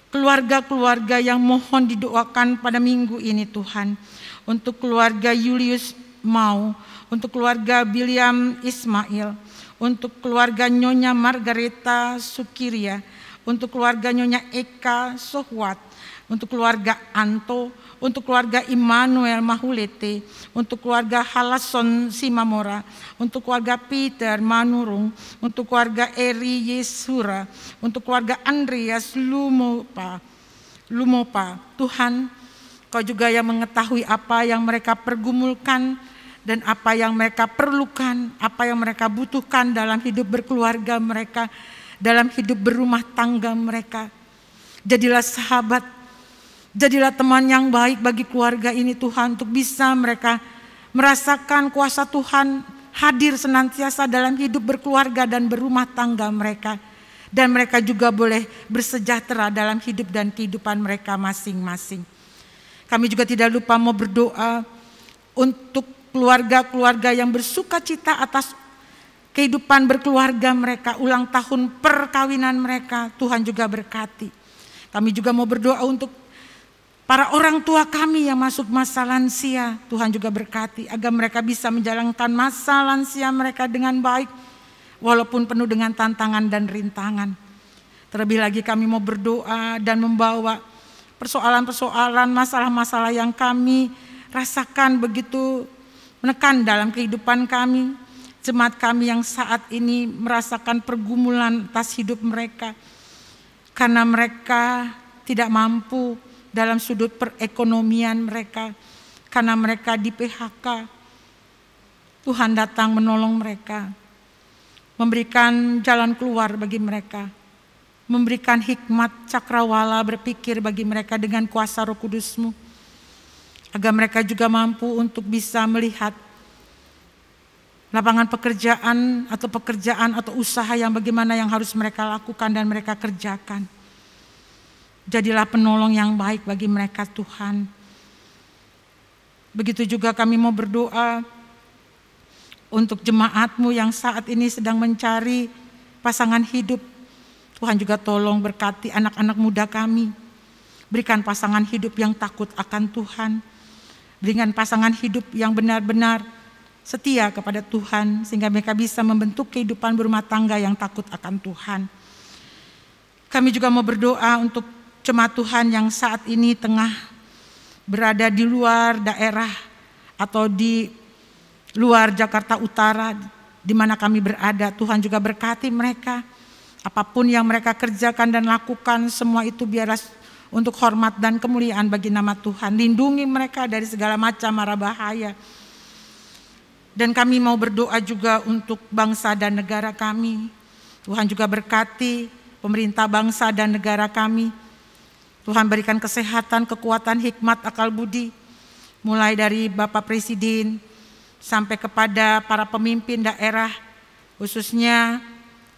keluarga-keluarga yang mohon didoakan pada minggu ini Tuhan. Untuk keluarga Julius Mau, untuk keluarga William Ismail, untuk keluarga Nyonya Margareta Sukiria, untuk keluarga Nyonya Eka Sohwat, untuk keluarga Anto, untuk keluarga Immanuel Mahulete, untuk keluarga Halason Simamora, untuk keluarga Peter Manurung, untuk keluarga Eri Yesura, untuk keluarga Andreas Lumopa. Tuhan, Kau juga yang mengetahui apa yang mereka pergumulkan dan apa yang mereka perlukan, apa yang mereka butuhkan dalam hidup berkeluarga mereka, dalam hidup berumah tangga mereka. Jadilah sahabat, jadilah teman yang baik bagi keluarga ini Tuhan, untuk bisa mereka merasakan kuasa Tuhan hadir senantiasa dalam hidup berkeluarga dan berumah tangga mereka. Dan mereka juga boleh bersejahtera dalam hidup dan kehidupan mereka masing-masing. Kami juga tidak lupa mau berdoa untuk keluarga-keluarga yang bersuka cita atas kehidupan berkeluarga mereka, ulang tahun perkawinan mereka, Tuhan juga berkati. Kami juga mau berdoa untuk para orang tua kami yang masuk masa lansia, Tuhan juga berkati agar mereka bisa menjalankan masa lansia mereka dengan baik, walaupun penuh dengan tantangan dan rintangan. Terlebih lagi kami mau berdoa dan membawa persoalan-persoalan, masalah-masalah yang kami rasakan begitu menekan dalam kehidupan kami, jemaat kami yang saat ini merasakan pergumulan atas hidup mereka, karena mereka tidak mampu dalam sudut perekonomian mereka, karena mereka di PHK. Tuhan datang menolong mereka, memberikan jalan keluar bagi mereka, memberikan hikmat cakrawala berpikir bagi mereka dengan kuasa Roh Kudus-Mu, agar mereka juga mampu untuk bisa melihat lapangan pekerjaan atau usaha yang bagaimana yang harus mereka lakukan dan mereka kerjakan. Jadilah penolong yang baik bagi mereka, Tuhan. Begitu juga kami mau berdoa untuk jemaat-Mu yang saat ini sedang mencari pasangan hidup. Tuhan juga tolong berkati anak-anak muda kami. Berikan pasangan hidup yang takut akan Tuhan. Berikan pasangan hidup yang benar-benar setia kepada Tuhan, sehingga mereka bisa membentuk kehidupan berumah tangga yang takut akan Tuhan. Kami juga mau berdoa untuk jemaat Tuhan yang saat ini tengah berada di luar daerah atau di luar Jakarta Utara, di mana kami berada. Tuhan juga berkati mereka. Apapun yang mereka kerjakan dan lakukan, semua itu biarlah untuk hormat dan kemuliaan bagi nama Tuhan. Lindungi mereka dari segala macam mara bahaya. Dan kami mau berdoa juga untuk bangsa dan negara kami. Tuhan juga berkati pemerintah bangsa dan negara kami. Tuhan berikan kesehatan, kekuatan, hikmat, akal budi. Mulai dari Bapak Presiden sampai kepada para pemimpin daerah, khususnya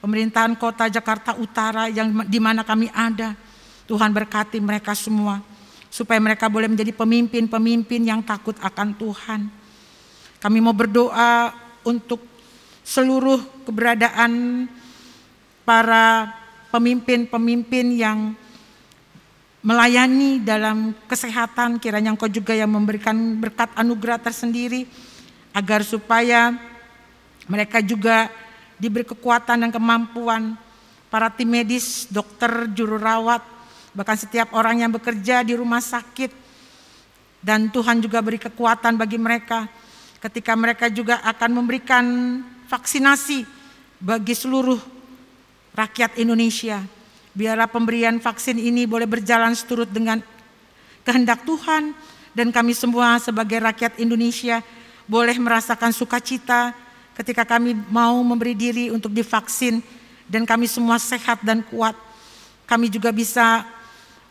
pemerintahan kota Jakarta Utara yang di mana kami ada. Tuhan berkati mereka semua, supaya mereka boleh menjadi pemimpin-pemimpin yang takut akan Tuhan. Kami mau berdoa untuk seluruh keberadaan para pemimpin-pemimpin yang melayani dalam kesehatan. Kiranya Engkau juga yang memberikan berkat anugerah tersendiri, agar supaya mereka juga diberi kekuatan dan kemampuan, para tim medis, dokter, juru rawat, bahkan setiap orang yang bekerja di rumah sakit. Dan Tuhan juga beri kekuatan bagi mereka ketika mereka juga akan memberikan vaksinasi bagi seluruh rakyat Indonesia. Biarlah pemberian vaksin ini boleh berjalan seturut dengan kehendak Tuhan, dan kami semua sebagai rakyat Indonesia boleh merasakan sukacita ketika kami mau memberi diri untuk divaksin, dan kami semua sehat dan kuat. Kami juga bisa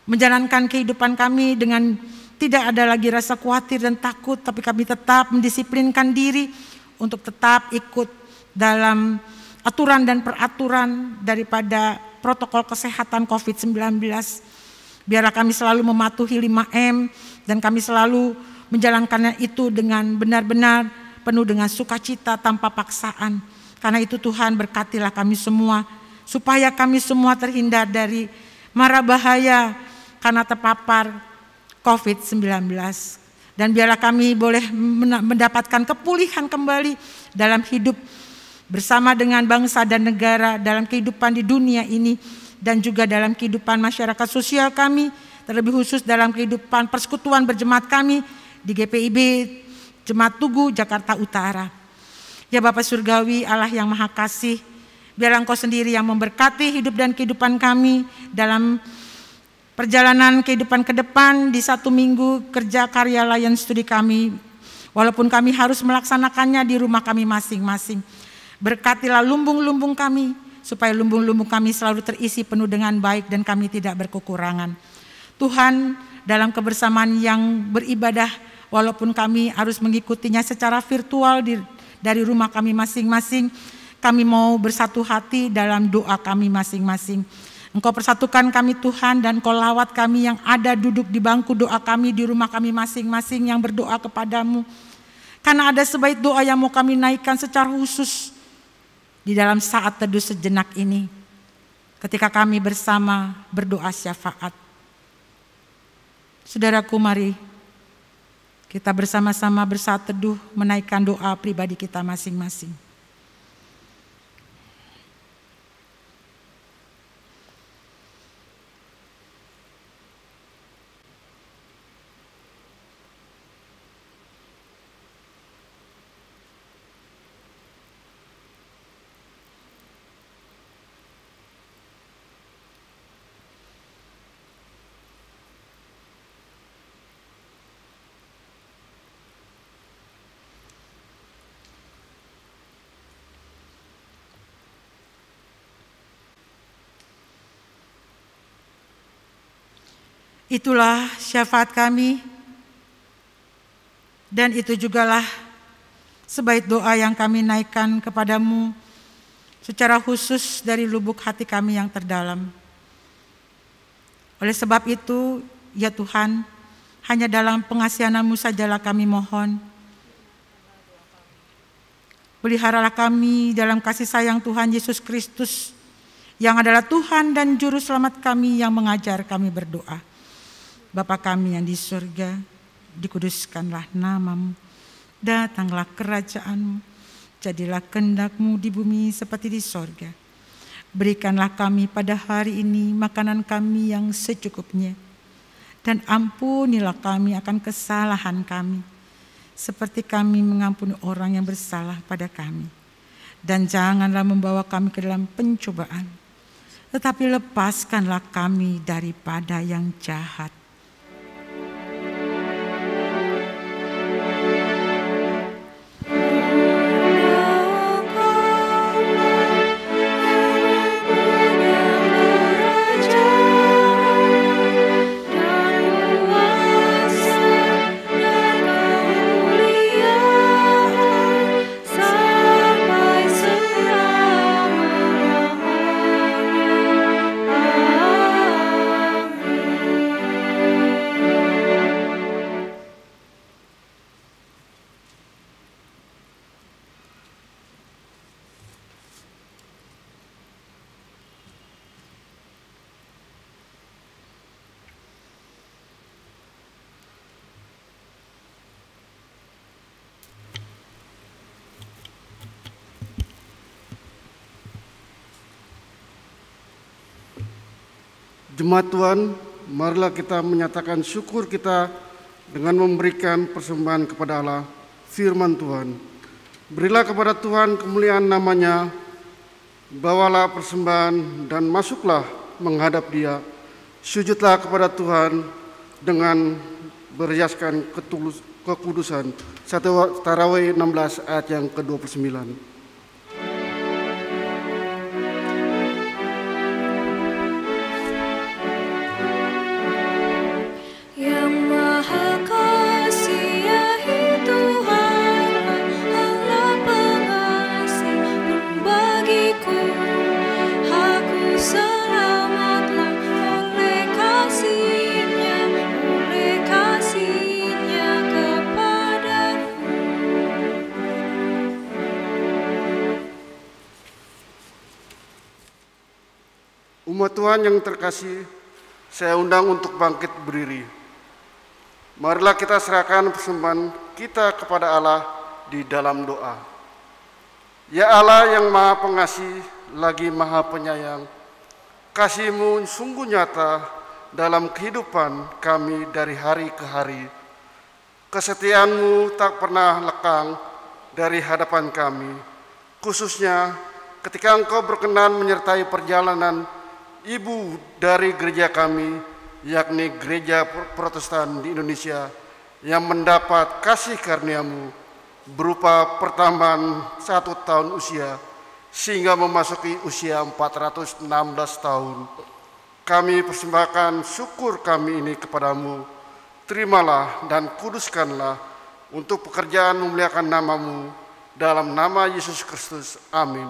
menjalankan kehidupan kami dengan tidak ada lagi rasa khawatir dan takut, tapi kami tetap mendisiplinkan diri untuk tetap ikut dalam aturan dan peraturan daripada protokol kesehatan COVID-19. Biarlah kami selalu mematuhi 5M, dan kami selalu menjalankannya itu dengan benar-benar penuh dengan sukacita tanpa paksaan. Karena itu Tuhan berkatilah kami semua, supaya kami semua terhindar dari mara bahaya karena terpapar COVID-19. Dan biarlah kami boleh mendapatkan kepulihan kembali dalam hidup bersama dengan bangsa dan negara, dalam kehidupan di dunia ini, dan juga dalam kehidupan masyarakat sosial kami, terlebih khusus dalam kehidupan persekutuan berjemaat kami di GPIB Jemaat Tugu Jakarta Utara. Ya Bapa Surgawi, Allah yang Maha Kasih, biarlah Engkau sendiri yang memberkati hidup dan kehidupan kami dalam perjalanan kehidupan ke depan di 1 minggu kerja karya layan studi kami, walaupun kami harus melaksanakannya di rumah kami masing-masing. Berkatilah lumbung-lumbung kami, supaya lumbung-lumbung kami selalu terisi penuh dengan baik dan kami tidak berkekurangan. Tuhan, dalam kebersamaan yang beribadah, walaupun kami harus mengikutinya secara virtual dari rumah kami masing-masing, kami mau bersatu hati dalam doa kami masing-masing. Engkau persatukan kami Tuhan, dan Engkau lawat kami yang ada duduk di bangku doa kami di rumah kami masing-masing yang berdoa kepadamu. Karena ada sebaik doa yang mau kami naikkan secara khusus di dalam saat teduh sejenak ini, ketika kami bersama berdoa syafaat. Saudaraku, mari kita bersama-sama bersaat teduh menaikkan doa pribadi kita masing-masing. Itulah syafaat kami, dan itu jugalah sebaik doa yang kami naikkan kepadamu secara khusus dari lubuk hati kami yang terdalam. Oleh sebab itu, ya Tuhan, hanya dalam pengasihan-Mu sajalah kami mohon. Peliharalah kami dalam kasih sayang Tuhan Yesus Kristus, yang adalah Tuhan dan Juru Selamat kami yang mengajar kami berdoa. Bapa kami yang di surga, dikuduskanlah nama-Mu, datanglah kerajaan-Mu, jadilah kehendak-Mu di bumi seperti di sorga. Berikanlah kami pada hari ini makanan kami yang secukupnya, dan ampunilah kami akan kesalahan kami, seperti kami mengampuni orang yang bersalah pada kami. Dan janganlah membawa kami ke dalam pencobaan, tetapi lepaskanlah kami daripada yang jahat. Jemaat Tuhan, marilah kita menyatakan syukur kita dengan memberikan persembahan kepada Allah, firman Tuhan. Berilah kepada Tuhan kemuliaan nama-Nya, bawalah persembahan dan masuklah menghadap Dia. Sujudlah kepada Tuhan dengan berhiaskan kekudusan. 1 Tarawih 16 ayat yang ke-29. Umat Tuhan yang terkasih, saya undang untuk bangkit berdiri. Marilah kita serahkan persembahan kita kepada Allah di dalam doa. Ya Allah yang Maha Pengasih lagi Maha Penyayang, kasih-Mu sungguh nyata dalam kehidupan kami dari hari ke hari. Kesetiaan-Mu tak pernah lekang dari hadapan kami, khususnya ketika Engkau berkenan menyertai perjalanan ibu dari gereja kami, yakni Gereja Protestan di Indonesia, yang mendapat kasih karunia-Mu berupa pertambahan 1 tahun usia sehingga memasuki usia 416 tahun. Kami persembahkan syukur kami ini kepadamu. Terimalah dan kuduskanlah untuk pekerjaan memuliakan nama-Mu dalam nama Yesus Kristus. Amin.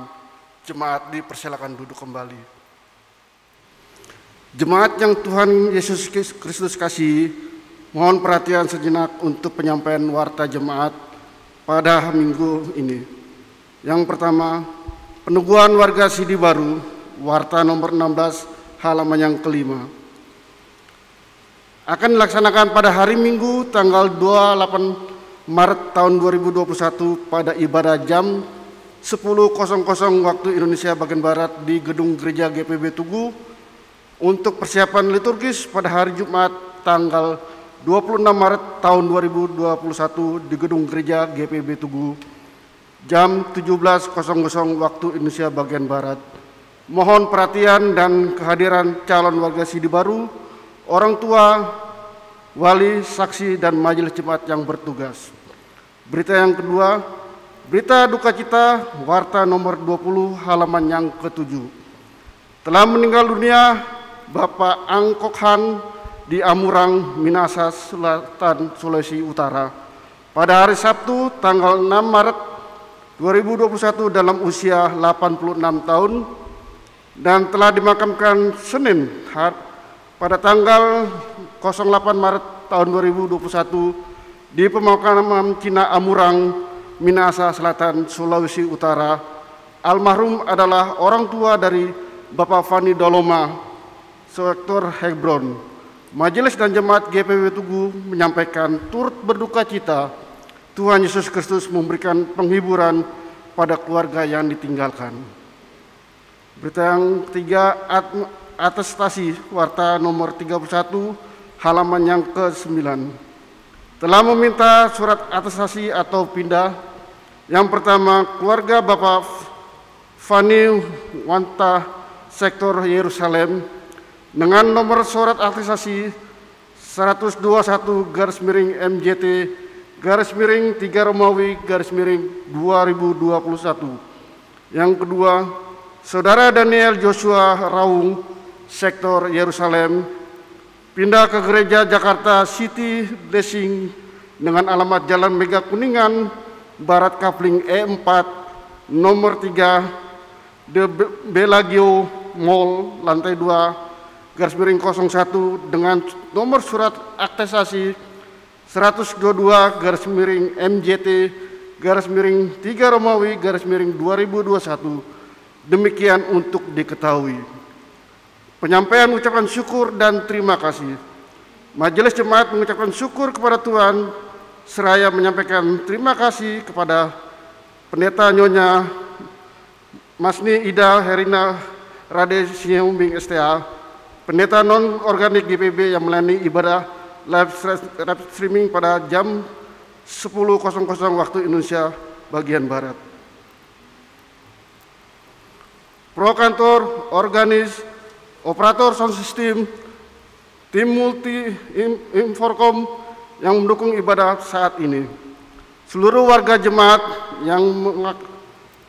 Jemaat dipersilakan duduk kembali. Jemaat yang Tuhan Yesus Kristus kasih, mohon perhatian sejenak untuk penyampaian warta jemaat pada minggu ini. Yang pertama, peneguhan warga Sidi Baru, warta nomor 16, halaman yang kelima. Akan dilaksanakan pada hari Minggu tanggal 28 Maret tahun 2021 pada ibadah jam 10.00 waktu Indonesia bagian Barat di Gedung Gereja GPB Tugu, untuk persiapan liturgis pada hari Jumat tanggal 26 Maret tahun 2021 di Gedung Gereja GPB Tugu jam 17.00 waktu Indonesia bagian Barat. Mohon perhatian dan kehadiran calon warga Sidi Baru, orang tua, wali, saksi, dan majelis jemaat yang bertugas. Berita yang kedua, berita duka cita warta nomor 20 halaman yang ke-7. Telah meninggal dunia Bapak Ang Kok Han di Amurang, Minahasa Selatan, Sulawesi Utara pada hari Sabtu tanggal 6 Maret 2021 dalam usia 86 tahun dan telah dimakamkan Senin pada tanggal 08 Maret tahun 2021 di pemakaman Cina Amurang, Minahasa Selatan, Sulawesi Utara. Almarhum adalah orang tua dari Bapak Fani Doloma, Sektor Hebron. Majelis dan Jemaat GPW Tugu menyampaikan turut berduka cita Tuhan Yesus Kristus memberikan penghiburan pada keluarga yang ditinggalkan. Berita yang ketiga, atestasi warta nomor 31 halaman yang ke-9. Telah meminta surat atestasi atau pindah. Yang pertama, keluarga Bapak Fani Wanta, Sektor Yerusalem, dengan nomor surat atestasi 121/MJT/3 Yang kedua, Saudara Daniel Joshua Raung, Sektor Yerusalem, pindah ke Gereja Jakarta City Blessing dengan alamat Jalan Mega Kuningan Barat Kapling E4 nomor 3 The Bellagio Mall lantai 2/01 dengan nomor surat atestasi 122/MJT/3/2021. Demikian untuk diketahui. Penyampaian ucapan syukur dan terima kasih. Majelis Jemaat mengucapkan syukur kepada Tuhan seraya menyampaikan terima kasih kepada Pendeta Nyonya Masni Ida Herina Rade Siumbing STA, Pendeta non-organik GPB yang melayani ibadah live streaming pada jam 10.00 waktu Indonesia bagian Barat. Pro Kantor, Organis, Operator Sound System, tim multi Inforkom yang mendukung ibadah saat ini, seluruh warga jemaat yang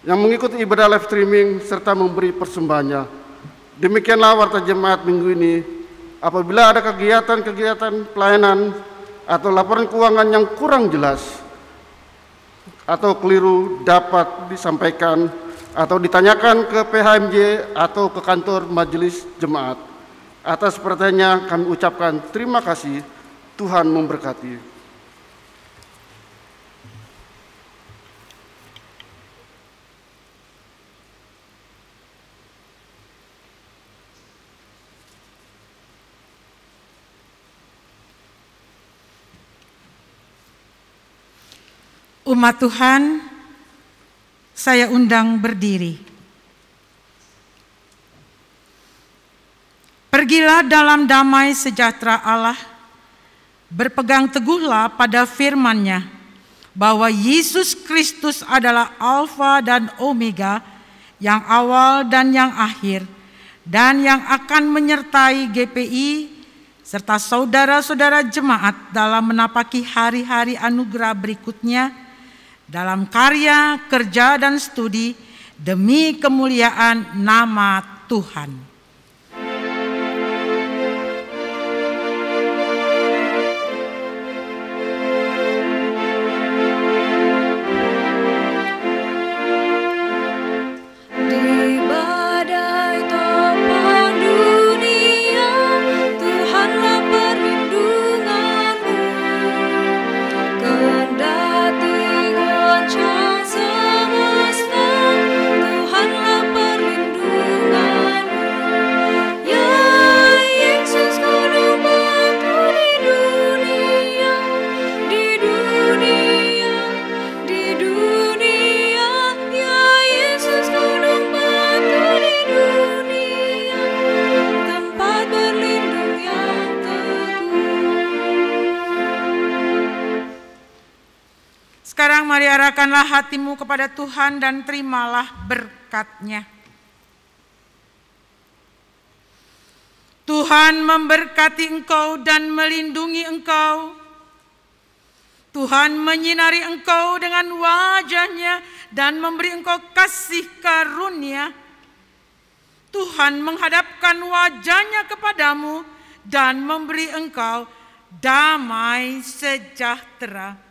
mengikuti ibadah live streaming serta memberi persembahannya. Demikianlah warta jemaat minggu ini. Apabila ada kegiatan-kegiatan pelayanan atau laporan keuangan yang kurang jelas atau keliru dapat disampaikan atau ditanyakan ke PHMJ atau ke kantor majelis jemaat. Atas perhatiannya kami ucapkan terima kasih. Tuhan memberkati. Umat Tuhan, saya undang berdiri. Pergilah dalam damai sejahtera Allah, berpegang teguhlah pada firman-Nya bahwa Yesus Kristus adalah Alfa dan Omega, yang awal dan yang akhir, dan yang akan menyertai GPI serta saudara-saudara jemaat dalam menapaki hari-hari anugerah berikutnya dalam karya, kerja, dan studi demi kemuliaan nama Tuhan. Sekarang mari arahkanlah hatimu kepada Tuhan dan terimalah berkat-Nya. Tuhan memberkati engkau dan melindungi engkau. Tuhan menyinari engkau dengan wajah-Nya dan memberi engkau kasih karunia. Tuhan menghadapkan wajah-Nya kepadamu dan memberi engkau damai sejahtera.